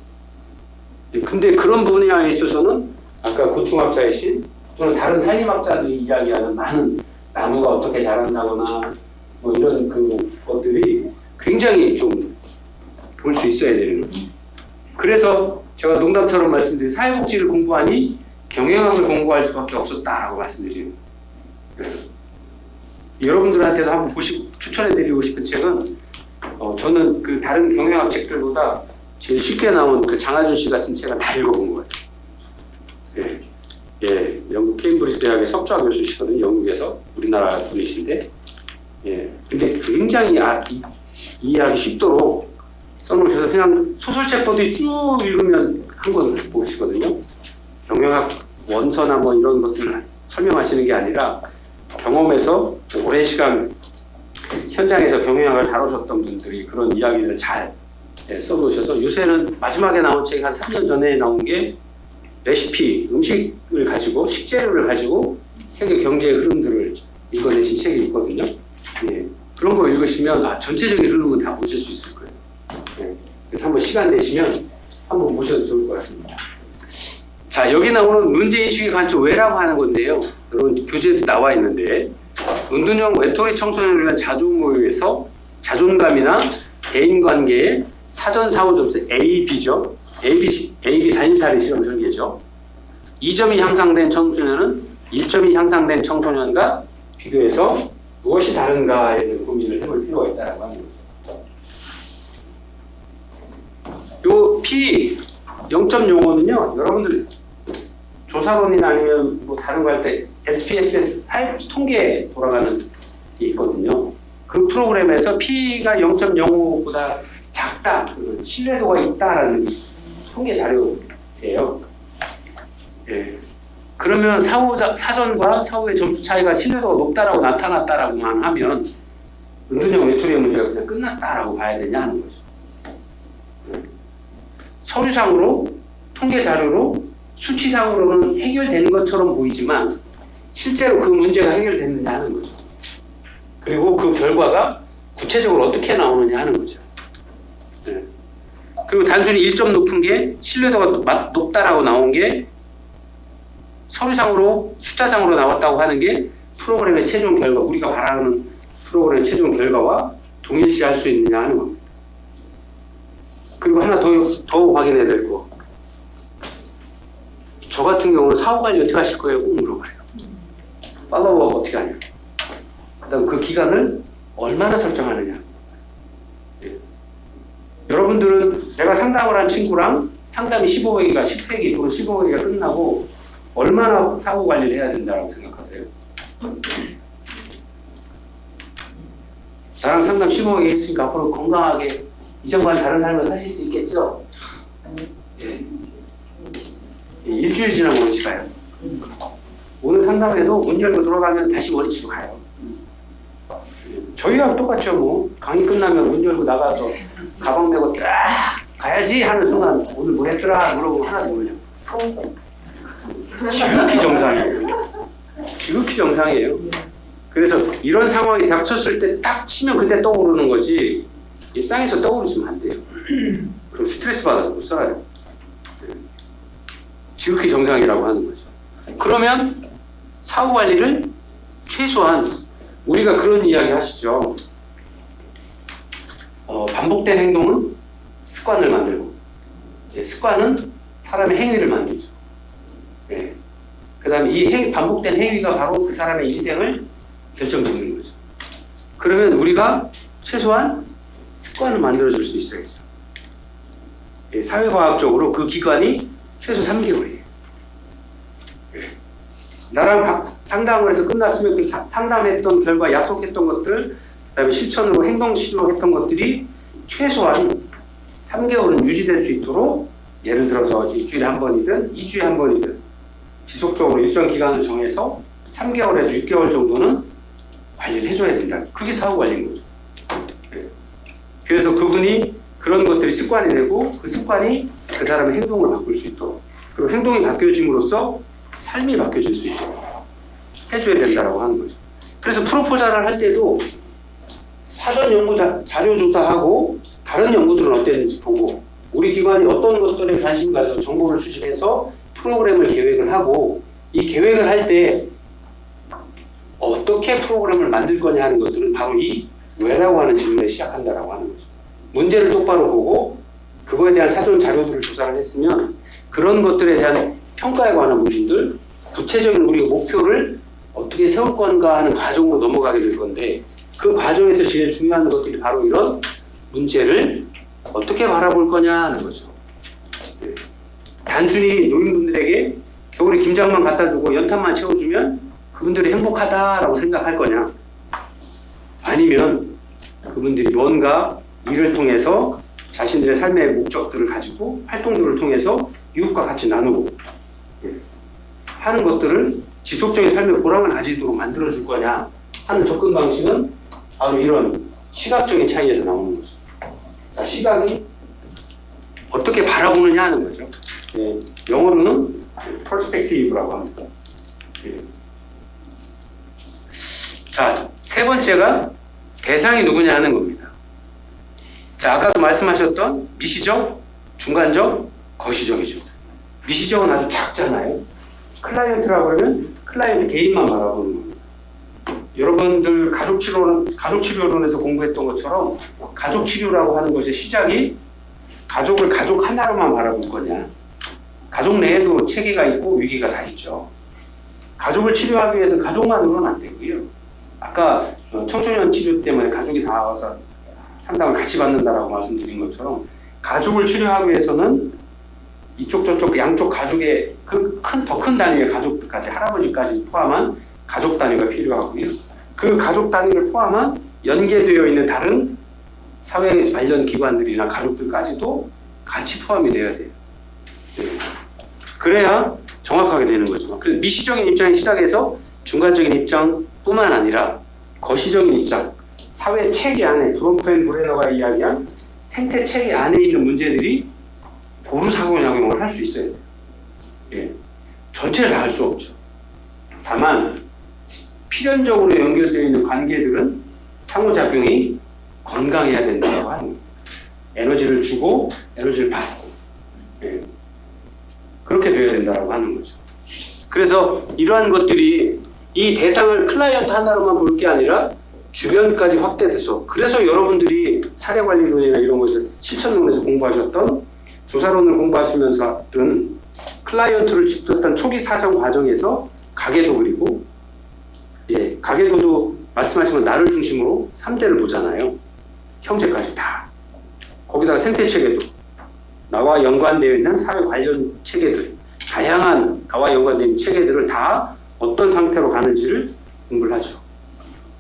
근데 그런 분야에 있어서는 아까 곤충학자이신 또는 다른 산림학자들이 이야기하는 많은 나무가 어떻게 자란다거나 뭐 이런 그 것들이 굉장히 좀 볼 수 있어야 되는 거죠. 그래서 제가 농담처럼 말씀드린 사회복지를 공부하니 경영학을 공부할 수밖에 없었다라고 말씀드리는 거예요. 여러분들한테도 한번 추천해드리고 싶은 책은 저는 그 다른 경영학 책들보다 제일 쉽게 나온 그 장하준 씨가 쓴 책은 다 읽어본 거예요. 예, 영국 케임브리지 대학의 석좌 교수시거든요. 영국에서 우리나라 분이신데, 근데 굉장히 이해하기 쉽도록 써놓으셔서 그냥 소설책 보듯이 쭉 읽으면 한 권 보시거든요. 경영학 원서나 뭐 이런 것들을 설명하시는 게 아니라 경험에서 오랜 시간 현장에서 경영학을 다루셨던 분들이 그런 이야기를 잘 써놓으셔서 요새는 마지막에 나온 책이 한 3년 전에 나온 게 레시피, 음식을 가지고 식재료를 가지고 세계 경제의 흐름들을 읽어내신 책이 있거든요. 그런 거 읽으시면 전체적인 흐름은 다 보실 수 있을 거예요. 그래서 한번 시간 되시면 한번 보셔도 좋을 것 같습니다. 자, 여기 나오는 문제인식의 관점 왜라고 하는 건데요. 여러분 교재에도 나와 있는데 은둔형 외톨이 청소년을 위한 자조모의에서 자존감이나 대인관계의 사전사후점수 AB죠. AB 단일사례 실험 설계죠. 2점이 향상된 청소년은 1점이 향상된 청소년과 비교해서 무엇이 다른가에 대한 고민을 해볼 필요가 있다고 하는 거죠. 요 P 0.05는요, 여러분들 조사론이나 아니면 뭐 다른 거 할 때 SPSS 통계에 돌아가는 게 있거든요. 그 프로그램에서 P가 0.05보다 작다, 신뢰도가 있다라는 통계 자료예요. 그러면 사전과 사후의 점수 차이가 신뢰도가 높다라고 나타났다라고만 하면 은둔형 외톨이의 문제가 그냥 끝났다라고 봐야 되냐 하는 거죠. 서류상으로, 통계 자료로, 수치상으로는 해결된 것처럼 보이지만 실제로 그 문제가 해결됐느냐 하는 거죠. 그리고 그 결과가 구체적으로 어떻게 나오느냐 하는 거죠. 그리고 단순히 1점 높은 게 신뢰도가 높다라고 나온 게 서류상으로 숫자상으로 나왔다고 하는 게 프로그램의 최종 결과, 우리가 바라는 프로그램의 최종 결과와 동일시할 수 있느냐 하는 겁니다. 그리고 하나 더 확인해야 될 거. 저 같은 경우는 사후 관리 어떻게 하실 거예요? 꼭 물어봐요. 팔로우업 어떻게 하냐. 그 다음 그 기간을 얼마나 설정하느냐. 여러분들은 내가 상담을 한 친구랑 상담이 15회기가 10회기 또는 15회기가 끝나고 얼마나 사후 관리를 해야 된다고 생각하세요? 나랑 상담 15회기 했으니까 앞으로 건강하게 이전과는 다른 삶을 사실 수 있겠죠? 일주일 지나면 원치 가요. 오늘 상담해도 문 열고 들어가면 다시 원치로 가요. 저희하고 똑같죠. 뭐 강의 끝나면 문 열고 나가서 가방 메고 딱 가야지 하는 순간 오늘 뭐 했더라 물어보고 하나도 모르죠. 지극히 정상이에요. 지극히 정상이에요. 그래서 이런 상황이 닥쳤을 때 딱 치면 그때 떠오르는 거지 일상에서 떠오르시면 안 돼요. 그럼 스트레스 받아서 못 살아요. 지극히 정상이라고 하는 거죠. 그러면 사후 관리를 최소한 우리가 그런 이야기 하시죠. 반복된 행동은 습관을 만들고 습관은 사람의 행위를 만들죠. 그 다음에 이 반복된 행위가 바로 그 사람의 인생을 결정짓는 거죠. 그러면 우리가 최소한 습관을 만들어줄 수 있어야죠. 사회과학적으로 그 기간이 최소 3개월이에요. 나랑 상담을 해서 끝났으면 그 상담했던 결과 약속했던 것들, 그 다음에 실천으로 행동시로 했던 것들이 최소한 3개월은 유지될 수 있도록 예를 들어서 일주일에 한 번이든 2주에 한 번이든 지속적으로 일정 기간을 정해서 3개월에서 6개월 정도는 관리를 해줘야 된다. 그게 사후 관리인 거죠. 그래서 그분이 그런 것들이 습관이 되고 그 습관이 그 사람의 행동을 바꿀 수 있도록 그리고 행동이 바뀌어짐으로써 삶이 바뀌어질 수 있도록 해줘야 된다고 하는 거죠. 그래서 프로포잘을 할 때도 사전 연구 자료 조사하고 다른 연구들은 어땠는지 보고 우리 기관이 어떤 것들에 관심 가져서 정보를 수집해서 프로그램을 계획을 하고 이 계획을 할 때 어떻게 프로그램을 만들 거냐 하는 것들은 바로 이 왜라고 하는 질문에 시작한다라고 하는 거죠. 문제를 똑바로 보고 그거에 대한 사전 자료들을 조사를 했으면 그런 것들에 대한 평가에 관한 부분들, 구체적인 우리가 목표를 어떻게 세울 건가 하는 과정으로 넘어가게 될 건데, 그 과정에서 제일 중요한 것들이 바로 이런 문제를 어떻게 바라볼 거냐 하는 거죠. 단순히 노인분들에게 겨울에 김장만 갖다 주고 연탄만 채워주면 그분들이 행복하다라고 생각할 거냐, 아니면 그분들이 뭔가 일을 통해서 자신들의 삶의 목적들을 가지고 활동들을 통해서 이웃과 같이 나누고 하는 것들을 지속적인 삶의 보람을 가지도록 만들어줄 거냐 하는 접근 방식은 바로 이런 시각적인 차이에서 나오는 거죠. 자, 시각이 어떻게 바라보느냐 하는 거죠. 영어로는 perspective라고 합니다. 자, 세 번째가 대상이 누구냐 하는 겁니다. 자, 아까도 말씀하셨던 미시적, 중간적, 거시적이죠. 미시적은 아주 작잖아요. 클라이언트라고 하면 클라이언트 개인만 바라보는 겁니다. 여러분들 가족치료론에서 공부했던 것처럼 가족치료라고 하는 것의 시작이 가족을 가족 하나로만 바라볼 거냐, 가족 내에도 체계가 있고 위기가 다 있죠. 가족을 치료하기 위해서는 가족만으로는 안 되고요. 아까 청소년 치료 때문에 가족이 다 와서 상담을 같이 받는다라고 말씀드린 것처럼 가족을 치료하기 위해서는 이쪽 저쪽 양쪽 가족의 더 큰 단위의 가족들까지, 할아버지까지 포함한 가족 단위가 필요하고요. 그 가족 단위를 포함한 연계되어 있는 다른 사회 관련 기관들이나 가족들까지도 같이 포함이 되어야 돼요. 그래야 정확하게 되는 거죠. 그래서 미시적인 입장이 시작해서 중간적인 입장뿐만 아니라 거시적인 입장, 사회 체계 안에, 브롬프 앤 브레너가 이야기한 생태 체계 안에 있는 문제들이 고루 상호작용을 할 수 있어요. 전체를 다 할 수 없죠. 다만 필연적으로 연결되어 있는 관계들은 상호작용이 건강해야 된다고 하는 거예요. 에너지를 주고 에너지를 받고, 그렇게 되어야 된다고 하는 거죠. 그래서 이러한 것들이 이 대상을 클라이언트 하나로만 볼 게 아니라 주변까지 확대돼서, 그래서 여러분들이 사례관리론이나 이런 것을 실천론에서 공부하셨던, 조사론을 공부하시면서든 클라이언트를 짚었던 초기 사정 과정에서 가계도 그리고, 가계도도 말씀하신 건 나를 중심으로 3대를 보잖아요. 형제까지 다. 거기다가 생태체계도, 나와 연관되어 있는 사회 관련 체계들, 다양한 나와 연관된 체계들을 다 어떤 상태로 가는지를 공부를 하죠.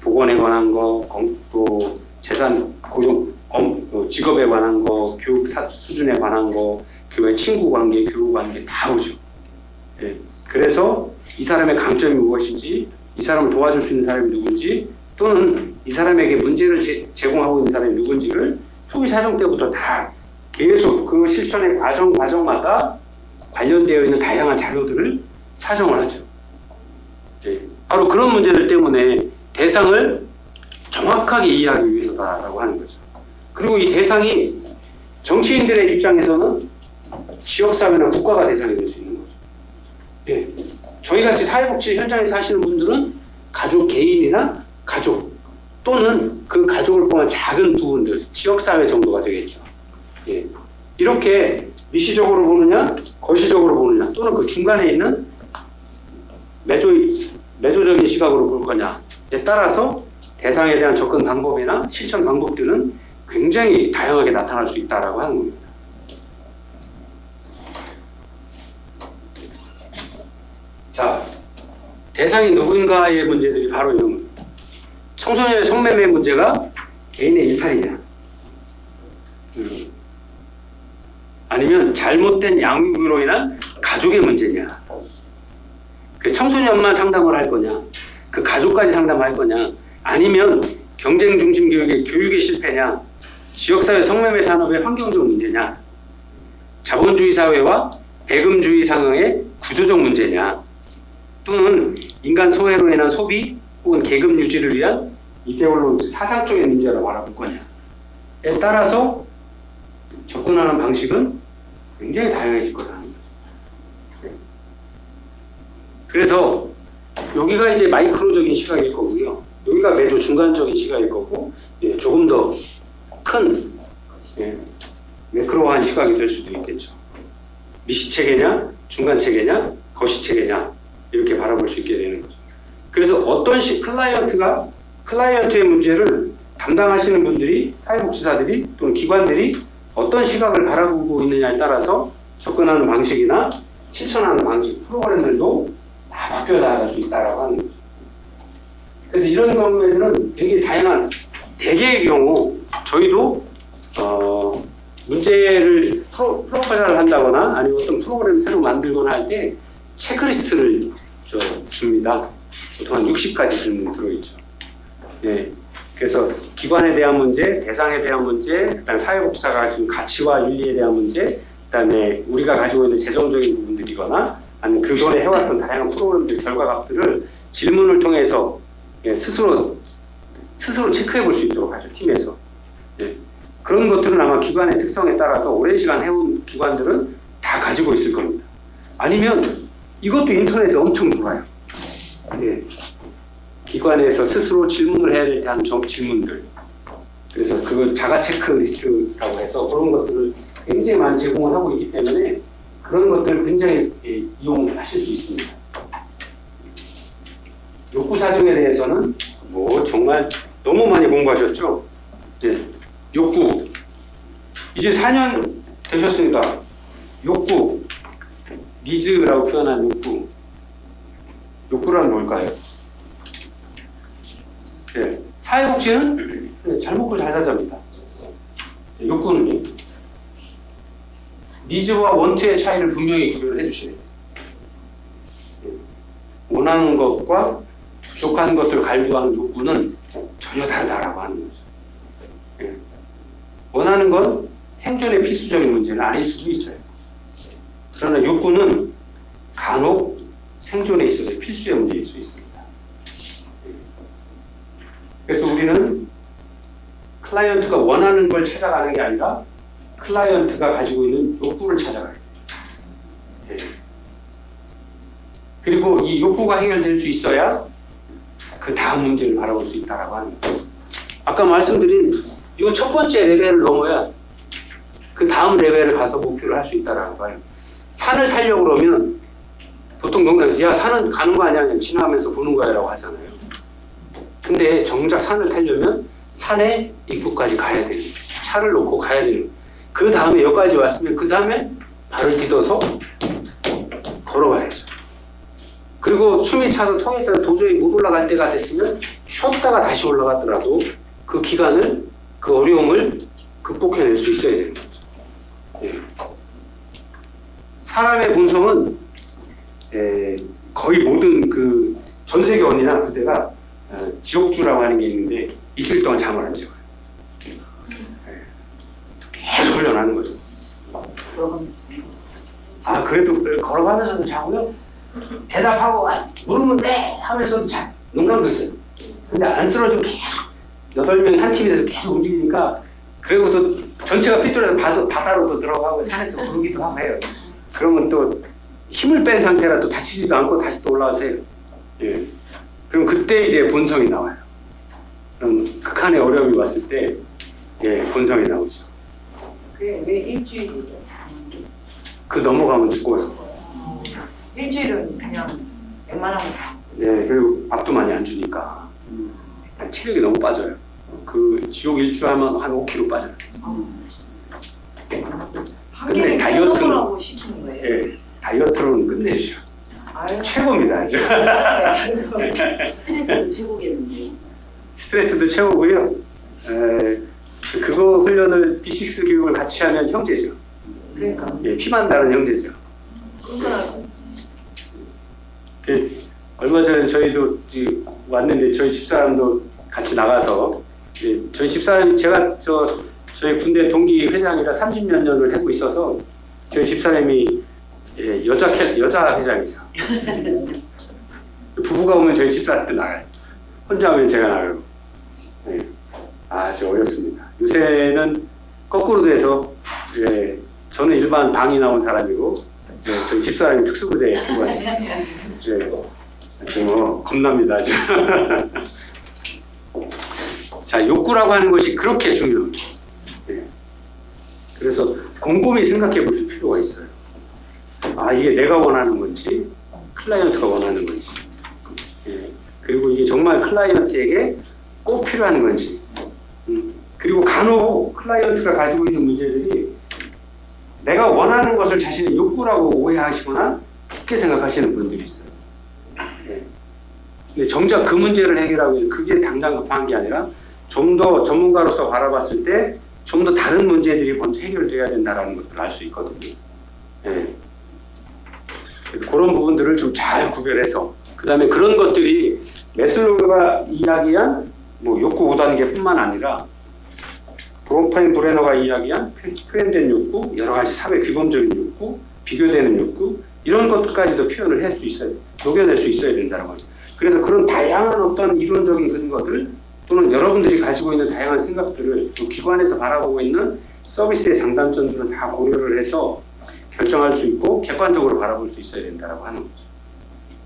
보건에 관한 거, 또 재산, 고용, 직업에 관한 거, 교육 수준에 관한 거, 교회 친구 관계, 교우 관계 다 오죠. 그래서 이 사람의 강점이 무엇인지, 이 사람을 도와줄 수 있는 사람이 누군지, 또는 이 사람에게 문제를 제공하고 있는 사람이 누군지를 초기 사정 때부터 다 계속 그 실천의 과정마다 관련되어 있는 다양한 자료들을 사정을 하죠. 바로 그런 문제들 때문에 대상을 정확하게 이해하기 위해서다라고 하는 거죠. 그리고 이 대상이 정치인들의 입장에서는 지역사회나 국가가 대상이 될 수 있는 거죠. 저희같이 사회복지 현장에서 하시는 분들은 가족 개인이나 가족 또는 그 가족을 포함한 작은 부분들, 지역사회 정도가 되겠죠. 이렇게 미시적으로 보느냐, 거시적으로 보느냐, 또는 그 중간에 있는 매조적인 시각으로 볼 거냐에 따라서 대상에 대한 접근 방법이나 실천 방법들은 굉장히 다양하게 나타날 수 있다라고 하는 겁니다. 자, 대상이 누군가의 문제들이 바로 이런 겁니다. 청소년의 성매매 문제가 개인의 일탈이냐, 아니면 잘못된 양육으로 인한 가족의 문제냐, 그 청소년만 상담을 할 거냐, 그 가족까지 상담할 거냐, 아니면 경쟁 중심 교육의 실패냐, 지역사회 성매매 산업의 환경적 문제냐, 자본주의 사회와 배금주의 상황의 구조적 문제냐, 또는 인간 소외로 인한 소비 혹은 계급 유지를 위한 이데올로기 사상적인 문제라고 바라볼 거냐에 따라서 접근하는 방식은 굉장히 다양해질 거라는 거죠. 그래서 여기가 이제 마이크로적인 시각일 거고요. 여기가 매주 중간적인 시각일 거고, 조금 더 큰 예, 매크로한 시각이 될 수도 있겠죠. 미시체계냐, 중간체계냐, 거시체계냐 이렇게 바라볼 수 있게 되는 거죠. 그래서 어떤 클라이언트의 문제를 담당하시는 분들이, 사회복지사들이 또는 기관들이 어떤 시각을 바라보고 있느냐에 따라서 접근하는 방식이나 실천하는 방식, 프로그램들도 다 바뀌어 나갈 수 있다고 하는 거죠. 그래서 이런 경우에는 되게 다양한, 대개의 경우 저희도 문제를 프로포즈를 한다거나 아니면 어떤 프로그램을 새로 만들거나 할 때 체크리스트를 줍니다. 보통 한 60가지 질문이 들어있죠. 네. 그래서 기관에 대한 문제, 대상에 대한 문제, 그다음에 사회복지사가 가지고 가치와 윤리에 대한 문제, 그다음에 우리가 가지고 있는 재정적인 부분들이거나 아니면 그전에 해왔던 다양한 프로그램들 결과값들을 질문을 통해서 스스로 체크해 볼 수 있도록 하죠, 팀에서. 네. 그런 것들은 아마 기관의 특성에 따라서 오랜 시간 해온 기관들은 다 가지고 있을 겁니다. 아니면 이것도 인터넷에 엄청 돌아요. 네. 기관에서 스스로 질문을 해야 될 때 하는 질문들. 그래서 그걸 자가 체크리스트라고 해서 그런 것들을 굉장히 많이 제공을 하고 있기 때문에 그런 것들을 굉장히 이용하실 수 있습니다. 욕구 사정에 대해서는 뭐 정말 너무 많이 공부하셨죠? 네. 욕구. 이제 4년 되셨으니까 욕구, 니즈라고 표현한 욕구. 욕구란 뭘까요? 네. 사회복지는 잘 먹고 잘 살자입니다. 욕구는요? 니즈와 원투의 차이를 분명히 구별을 해주셔야 돼요. 원하는 것과 부족한 것을 갈구하는 욕구는 전혀 다르다라고 하는 거죠. 원하는 건 생존의 필수적인 문제는 아닐 수도 있어요. 그러나 욕구는 간혹 생존에 있어서 필수의 문제일 수 있습니다. 그래서 우리는 클라이언트가 원하는 걸 찾아가는 게 아니라 클라이언트가 가지고 있는 욕구를 찾아가야 돼요. 그리고 이 욕구가 해결될 수 있어야 그 다음 문제를 바라볼 수 있다고 하는 거예요. 아까 말씀드린 이 첫 번째 레벨을 넘어야 그 다음 레벨을 가서 목표를 할 수 있다라고 봐요. 산을 타려고 그러면 보통 농담에서 야 산은 가는 거 아니야 그냥 지나가면서 보는 거야 라고 하잖아요. 근데 정작 산을 타려면 산의 입구까지 가야 돼요. 차를 놓고 가야 돼요. 그 다음에 여기까지 왔으면 그 다음에 발을 디뎌서 걸어가야죠. 그리고 숨이 차서 턱에서 도저히 못 올라갈 때가 됐으면 쉬었다가 다시 올라갔더라도 그 기간을, 그 어려움을 극복해낼 수 있어야 되는 거죠. 예. 사람의 본성은 거의 모든 그 전 세계 어디나 그때가 지옥주라고 하는 게 있는데 일주일 동안 잠을 안 자요. 계속 훈련하는 거죠. 아 그래도 걸어가면서도 자고요. 대답하고 물으면 네 하면서도 자. 농담도 있어요. 근데 안 쓰러지고 계속 8명이 한 팀이 돼서 계속 움직이니까 그리고 또 전체가 삐뚤어서 바다로 또 들어가고 산에서 구르기도 하고 해요. 그러면 또 힘을 뺀 상태라 또 다치지도 않고 다시 또 올라와서 해요. 예. 그럼 그때 이제 본성이 나와요. 그럼 극한의 어려움이 왔을 때 본성이 나오죠. 그게 왜 일주일이죠? 그 넘어가면 죽어서. 일주일은 그냥 웬만하면 네, 그리고 밥도 많이 안 주니까 체력이 너무 빠져요. 그 지옥 일주 하면 한 5kg 빠져요. 근데 다이어트는 시키는 거예요. 예, 다이어트로는 끝내주죠. 아유. 최고입니다. 아주. 스트레스도 최고겠는데요. 스트레스도 최고고요. 그거 훈련을 D6 교육을 같이 하면 형제죠. 그러니까. 예, 피만 다른 형제죠. 얼마 전에 저희도 왔는데 저희 집사람도 같이 나가서 저희 집사람이 제가 저희 군대 동기 회장이라 30몇 년을 하고 있어서 저희 집사람이 여자 회장이죠. 부부가 오면 저희 집사한테 나가요. 혼자 오면 제가 나가고. 아주 어렵습니다. 요새는 거꾸로 돼서 저는 일반 방이 나온 사람이고 저희 집사람이 특수부대에 들어가요. 겁납니다. 자, 욕구라고 하는 것이 그렇게 중요합니다. 그래서 곰곰이 생각해 보실 필요가 있어요. 아, 이게 내가 원하는 건지 클라이언트가 원하는 건지, 예. 그리고 이게 정말 클라이언트에게 꼭 필요한 건지, 그리고 간혹 클라이언트가 가지고 있는 문제들이 내가 원하는 것을 자신의 욕구라고 오해하시거나 깊게 생각하시는 분들이 있어요. 예. 근데 정작 그 문제를 해결하기 위해 그게 당장 급한 게 아니라 좀 더 전문가로서 바라봤을 때 좀 더 다른 문제들이 먼저 해결돼야 된다는 것들을 알 수 있거든요. 예. 그래서 그런 부분들을 좀 잘 구별해서, 그 다음에 그런 것들이 매슬로우가 이야기한 뭐 욕구 5단계뿐만 아니라 브론파인 브레너가 이야기한 표현된 욕구, 여러 가지 사회 규범적인 욕구, 비교되는 욕구, 이런 것까지도 표현을 할 수 있어요. 녹여낼 수 있어야 된다고 합니다. 그래서 그런 다양한 어떤 이론적인 근거들 또는 여러분들이 가지고 있는 다양한 생각들을 또 기관에서 바라보고 있는 서비스의 장단점들은 다 고려를 해서 결정할 수 있고 객관적으로 바라볼 수 있어야 된다고 하는 거죠.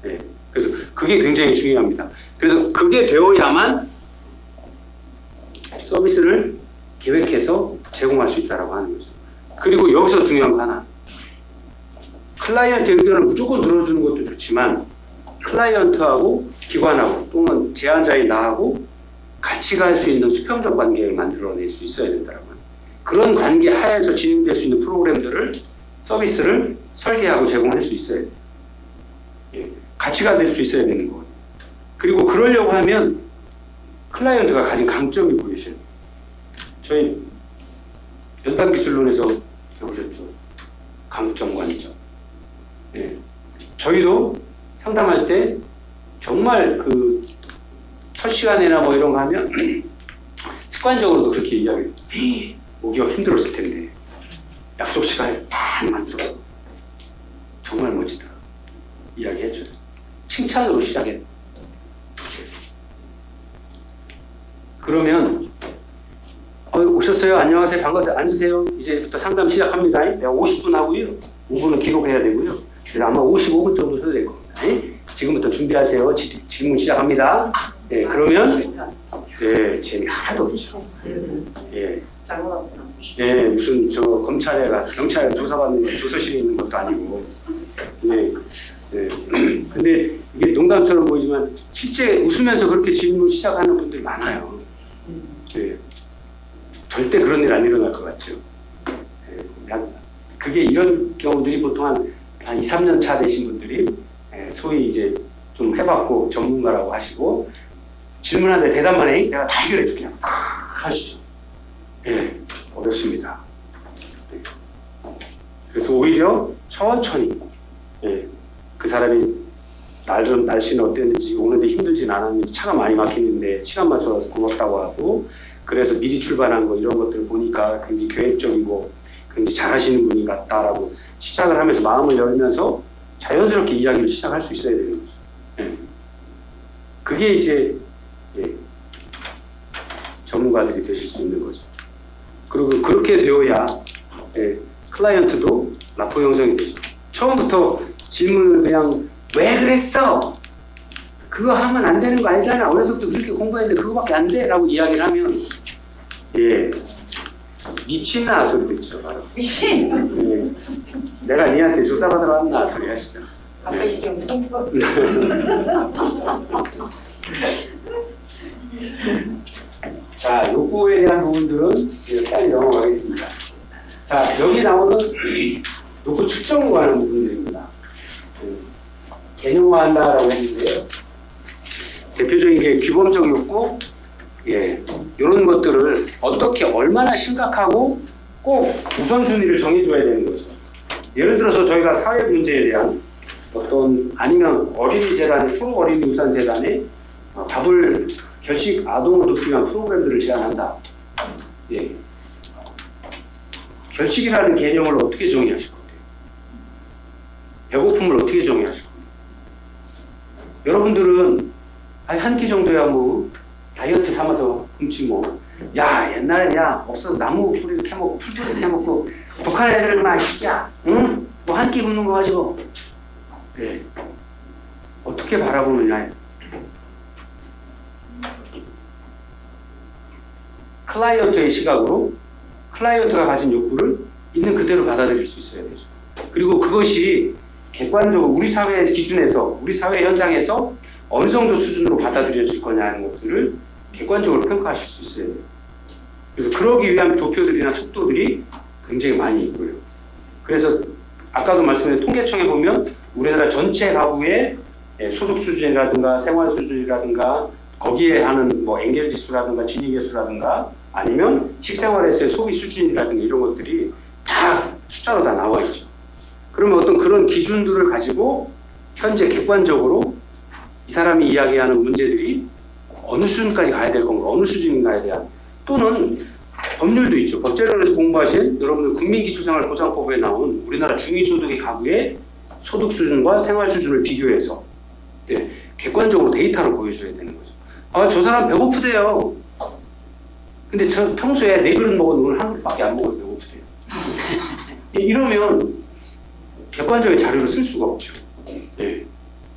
네. 그래서 그게 굉장히 중요합니다. 그래서 그게 되어야만 서비스를 계획해서 제공할 수 있다고 하는 거죠. 그리고 여기서 중요한 거 하나. 클라이언트 의견을 무조건 들어주는 것도 좋지만 클라이언트하고 기관하고 또는 제안자인 나하고 같이 갈 수 있는 수평적 관계를 만들어낼 수 있어야 된다고 합니다. 그런 관계 하에서 진행될 수 있는 프로그램들을 서비스를 설계하고 제공할 수 있어야 돼요. 예. 가치가 될 수 있어야 되는 거예요. 그리고 그러려고 하면 클라이언트가 가진 강점이 보이셔야 돼요. 저희 연탄기술론에서 배우셨죠. 강점, 관점. 예. 저희도 상담할 때 정말 그 첫 시간이나 뭐 이런 거 하면 습관적으로도 그렇게 이야기해요. 오기가 힘들었을 텐데 약속 시간에 딱 맞춰서 정말 멋지더라. 이야기해줘요. 칭찬으로 시작해. 그러면 오셨어요? 안녕하세요. 반갑습니다. 앉으세요. 이제부터 상담 시작합니다. 내가 50분 하고요. 5분은 기록해야 되고요. 그래서 아마 55분 정도 해도 될 겁니다. 지금부터 준비하세요. 질문 시작합니다. 예, 그러면 예, 재미 하나도 없죠. 예, 예, 무슨 저 검찰에 가서 경찰에 조사받는 조서실에 있는 것도 아니고. 예, 예. 근데 이게 농담처럼 보이지만 실제 웃으면서 그렇게 질문 시작하는 분들이 많아요. 예. 절대 그런 일 안 일어날 것 같죠. 예, 그게 이런 경우들이 보통 한 2, 3년 차 되신 분들이 예, 소위 이제 좀 해봤고 전문가라고 하시고 질문하는데 대답만 해. 내가 다 해결해 줄게. 하시죠. 예, 어렵습니다. 예. 그래서 오히려 천천히 예, 그 사람이 날씨는 어땠는지 오는데 힘들진 않았는지 차가 많이 막히는데 시간 맞춰서 고맙다고 하고 그래서 미리 출발한 거 이런 것들을 보니까 굉장히 계획적이고 굉장히 잘하시는 분이 같다라고 시작을 하면서 마음을 열면서 자연스럽게 이야기를 시작할 수 있어야 되는 거죠. 예. 그게 이제 예, 전문가들이 되실 수 있는 거죠. 그리고 그렇게 되어야 예, 클라이언트도 라포 형성이 되죠. 처음부터 질문을 그냥 왜 그랬어? 그거 하면 안 되는 거 알잖아. 어려서부터 그렇게 공부했는데 그거밖에 안 돼? 라고 이야기를 하면 예, 미친나 소리 듣죠. 바로. 미친. 예, 내가 니한테 조사받으러 왔나 소리 하시죠. 갑자기 좀 성품. 자, 욕구에 대한 부분들은 빨리 넘어가겠습니다. 자, 여기 나오는 욕구 측정에 관한 부분들입니다. 개념화한다라고 했는데요. 대표적인 게 규범적 욕구, 예, 이런 것들을 어떻게 얼마나 심각하고 꼭 우선순위를 정해줘야 되는 거죠. 예를 들어서 저희가 사회 문제에 대한 어떤 아니면 어린이 재단의 초 어린이 유산 재단에 밥을 결식 아동을 돕기 위한 프로그램들을 제안한다. 예. 결식이라는 개념을 어떻게 정의하실 건데요? 배고픔을 어떻게 정의하실 건데요? 여러분들은 한 끼 정도야 뭐 다이어트 삼아서 굶지 뭐. 야 옛날에 야 없어서 나무 뿌리도 캐먹고 풀뿌리도 캐먹고 북한 애들은 막 야 응? 뭐 한 끼 굶는 거 가지고 네. 어떻게 바라보느냐. 클라이언트의 시각으로 클라이언트가 가진 욕구를 있는 그대로 받아들일 수 있어야 되죠. 그리고 그것이 객관적으로 우리 사회 기준에서 우리 사회 현장에서 어느 정도 수준으로 받아들여질 거냐 하는 것들을 객관적으로 평가하실 수 있어야 돼요. 그래서 그러기 위한 도표들이나 척도들이 굉장히 많이 있고요. 그래서 아까도 말씀드린 통계청에 보면 우리나라 전체 가구의 소득 수준이라든가 생활 수준이라든가 거기에 하는 뭐 엔겔 지수라든가 지니 개수라든가 아니면 식생활에서의 소비 수준이라든가 이런 것들이 다 숫자로 다 나와 있죠. 그러면 어떤 그런 기준들을 가지고 현재 객관적으로 이 사람이 이야기하는 문제들이 어느 수준까지 가야 될 건가, 어느 수준인가에 대한 또는 법률도 있죠. 법제론에서 공부하신 여러분들 국민기초생활보장법에 나온 우리나라 중위소득의 가구의 소득 수준과 생활 수준을 비교해서 객관적으로 데이터를 보여줘야 되는 거죠. 아, 저 사람 배고프대요. 근데 저 평소에 4그릇 먹었는데 오늘 1그릇밖에 안 먹어서 배고프대요. 이러면 객관적인 자료를 쓸 수가 없죠.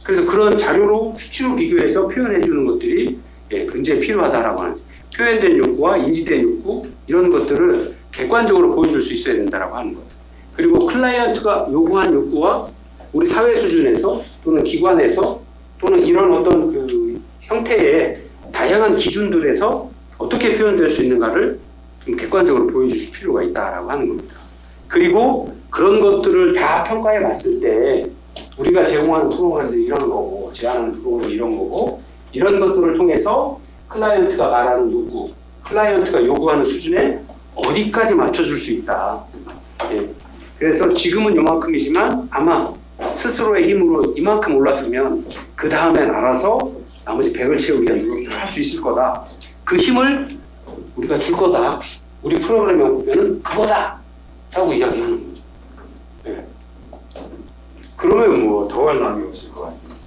그래서 그런 자료로 수치로 비교해서 표현해 주는 것들이 굉장히 필요하다라고 하는 거죠. 표현된 욕구와 인지된 욕구 이런 것들을 객관적으로 보여줄 수 있어야 된다라고 하는 거예요. 그리고 클라이언트가 요구한 욕구와 우리 사회 수준에서 또는 기관에서 또는 이런 어떤 그 형태의 다양한 기준들에서 어떻게 표현될 수 있는가를 좀 객관적으로 보여주실 필요가 있다라고 하는 겁니다. 그리고 그런 것들을 다 평가해 봤을 때 우리가 제공하는 프로그램들이 이런 거고 제안하는 프로그램이 이런 거고 이런 것들을 통해서 클라이언트가 말하는 요구, 클라이언트가 요구하는 수준에 어디까지 맞춰줄 수 있다. 그래서 지금은 요만큼이지만 아마 스스로의 힘으로 이만큼 올랐으면 그 다음엔 알아서 나머지 100을 채우기 위한 노력을 할 수 있을 거다. 그 힘을 우리가 줄 거다. 우리 프로그램에 보면은 그거다! 라고 이야기하는 거죠. 그러면 뭐 더할 나위 없을 것 같습니다.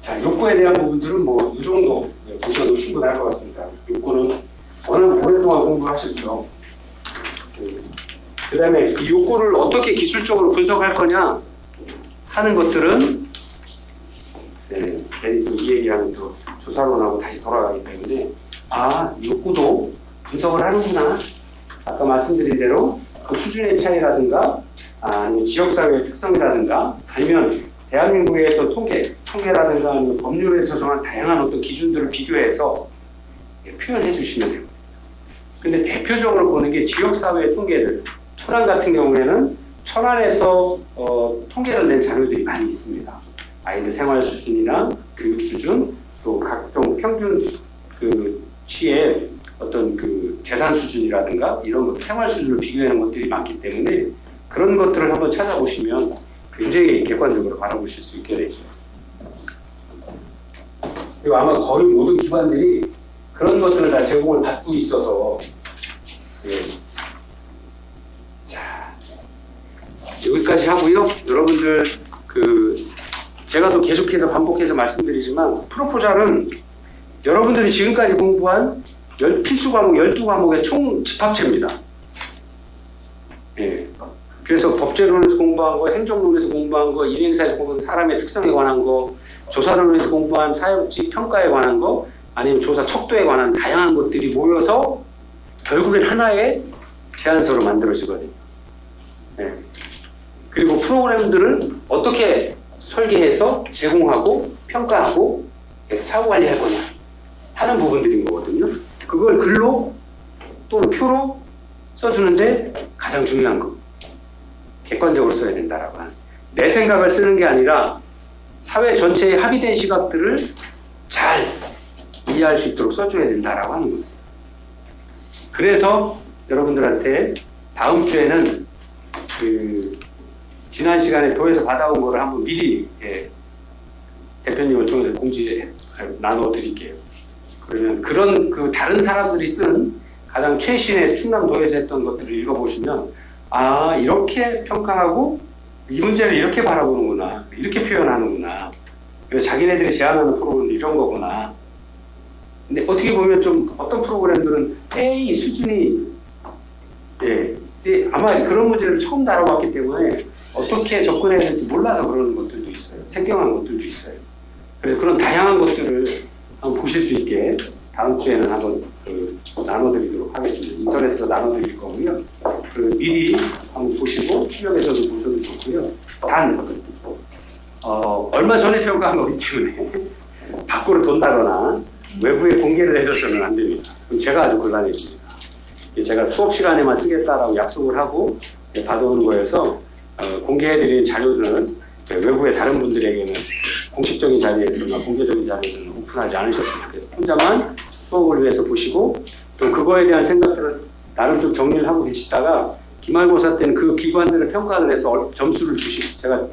자, 욕구에 대한 부분들은 뭐 이 정도 보셔도 충분할 것 같습니다. 욕구는 워낙 오랫동안 공부하셨죠. 그 다음에 이 욕구를 어떻게 기술적으로 분석할 거냐 하는 것들은 이 얘기하는 또 조사론하고 다시 돌아가기 때문에 욕구도 분석을 하는구나. 아까 말씀드린 대로 그 수준의 차이라든가 아니면 지역사회의 특성이라든가 아니면 대한민국의 어떤 통계라든가 아니면 법률에서 정한 다양한 어떤 기준들을 비교해서 표현해 주시면 됩니다. 근데 대표적으로 보는 게 지역사회의 통계들. 천안 같은 경우에는 천안에서 통계를 낸 자료들이 많이 있습니다. 아이들 생활 수준이나 교육 수준, 또 각종 평균 그 취의 어떤 그 재산 수준이라든가 이런 것, 생활 수준을 비교하는 것들이 많기 때문에 그런 것들을 한번 찾아보시면 굉장히 객관적으로 바라보실 수 있게 되죠. 그리고 아마 거의 모든 기관들이 그런 것들을 다 제공을 받고 있어서 자, 여기까지 하고요. 여러분들 제가 또 계속해서 반복해서 말씀드리지만 프로포잘은 여러분들이 지금까지 공부한 필수 과목 12과목의 총 집합체입니다. 그래서 법제론에서 공부한 거, 행정론에서 공부한 거, 일행사에서 공부한 사람의 특성에 관한 거, 조사론에서 공부한 사회복지 평가에 관한 거, 아니면 조사 척도에 관한 다양한 것들이 모여서 결국엔 하나의 제안서로 만들어지거든요. 그리고 프로그램들은 어떻게 설계해서 제공하고 평가하고 사후관리할 거냐 하는 부분들인 거거든요. 그걸 글로 또는 표로 써주는데 가장 중요한 거 객관적으로 써야 된다라고 하는 내 생각을 쓰는 게 아니라 사회 전체의 합의된 시각들을 잘 이해할 수 있도록 써줘야 된다라고 하는 거예요. 그래서 여러분들한테 다음 주에는 지난 시간에 도에서 받아온 거를 한번 미리 대표님을 통해서 공지에 나눠 드릴게요. 그러면 그런 다른 사람들이 쓴 가장 최신의 충남도에서 했던 것들을 읽어보시면 이렇게 평가하고 이 문제를 이렇게 바라보는구나, 이렇게 표현하는구나. 그래서 자기네들이 제안하는 프로그램은 이런 거구나. 근데 어떻게 보면 좀 어떤 프로그램들은 A 수준이 아마 그런 문제를 처음 다뤄봤기 때문에 어떻게 접근해야 될지 몰라서 그러는 것들도 있어요. 생경한 것들도 있어요. 그래서 그런 다양한 것들을 한번 보실 수 있게 다음 주에는 한번 나눠드리도록 하겠습니다. 인터넷으로 나눠드릴 거고요. 그리고 미리 한번 보시고 출력해서도 보셔도 좋고요. 단 얼마 전에 평가한 거기 때문에 밖으로 돈다거나 외부에 공개를 해서는 안 됩니다. 그럼 제가 아주 곤란해집니다. 제가 수업 시간에만 쓰겠다라고 약속을 하고 받아오는 거여서 공개해드리는 자료들은 외부의 다른 분들에게는 공식적인 자리에서나 공개적인 자리에서는 오픈하지 않으셨으면 좋겠어요. 혼자만 수업을 위해서 보시고 또 그거에 대한 생각들을 나름 좀 정리를 하고 계시다가 기말고사 때는 그 기관들을 평가를 해서 점수를 주시고 제가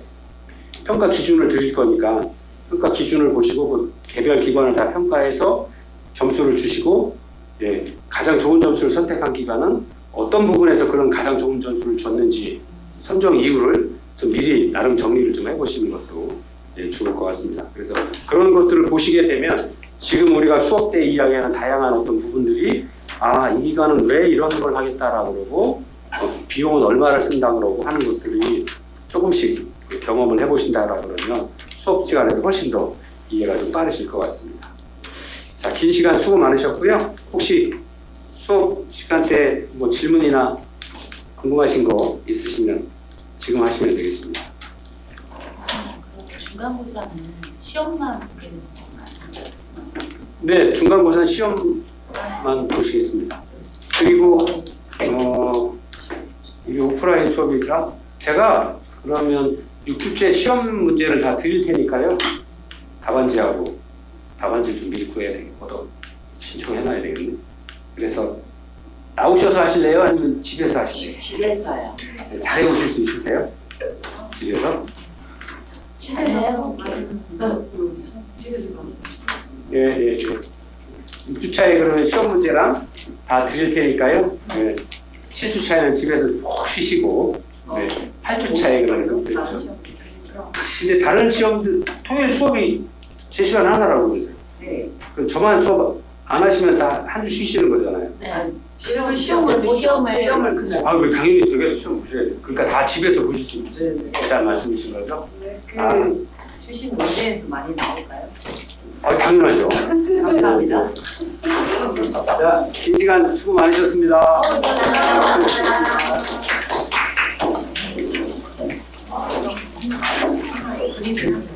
평가 기준을 드릴 거니까 평가 기준을 보시고 그 개별 기관을 다 평가해서 점수를 주시고 가장 좋은 점수를 선택한 기관은 어떤 부분에서 그런 가장 좋은 점수를 줬는지 선정 이유를 좀 미리 나름 정리를 좀 해보시는 것도 좋을 것 같습니다. 그래서 그런 것들을 보시게 되면 지금 우리가 수업 때 이야기하는 다양한 어떤 부분들이 이 기관은 왜 이런 걸 하겠다라고 그러고 비용은 얼마를 쓴다 그러고 하는 것들이 조금씩 경험을 해보신다라고 그러면 수업 시간에도 훨씬 더 이해가 좀 빠르실 것 같습니다. 자, 긴 시간 수고 많으셨고요. 혹시 수업 시간 때 뭐 질문이나 궁금하신 거 있으시면 지금 하시면 되겠습니다. 그럼 중간고사는 시험만 보게 되는 건가요? 네, 중간고사는 시험만 보시겠습니다. 그리고 이게 오프라인 수업이라 제가 그러면 6주째 시험 문제를 다 드릴 테니까요. 답안지하고 답안지를 좀 미리 구해야 되겠거든. 신청해놔야 되겠네. 그래서 나오셔서 하실래요? 아니면 집에서 하실래요? 집에서요. 잘해오실 수 있으세요? 집에서? 집에서 집에서 봤어. 예. 6주차에 그러면 시험 문제랑 다 드릴 테니까요. 7주차에는 집에서 푹 쉬시고 8주차에 그러니까 그렇죠. 근데 다른 시험들 토요일 수업이 제 시간 하나라고 그러세요. 네. 그럼 저만 수업 안 하시면 다 한 주 쉬시는 거잖아요. 네. 시험을 그날. 그 당연히 댁에서 시험 보셔야 돼요. 그러니까 다 집에서 보실 수 네. 있다는 말씀이신 거죠? 그 주신 문제에서 많이 나올까요? 당연하죠. 감사합니다. 자, 긴 시간 수고 많으셨습니다. 감사합니다.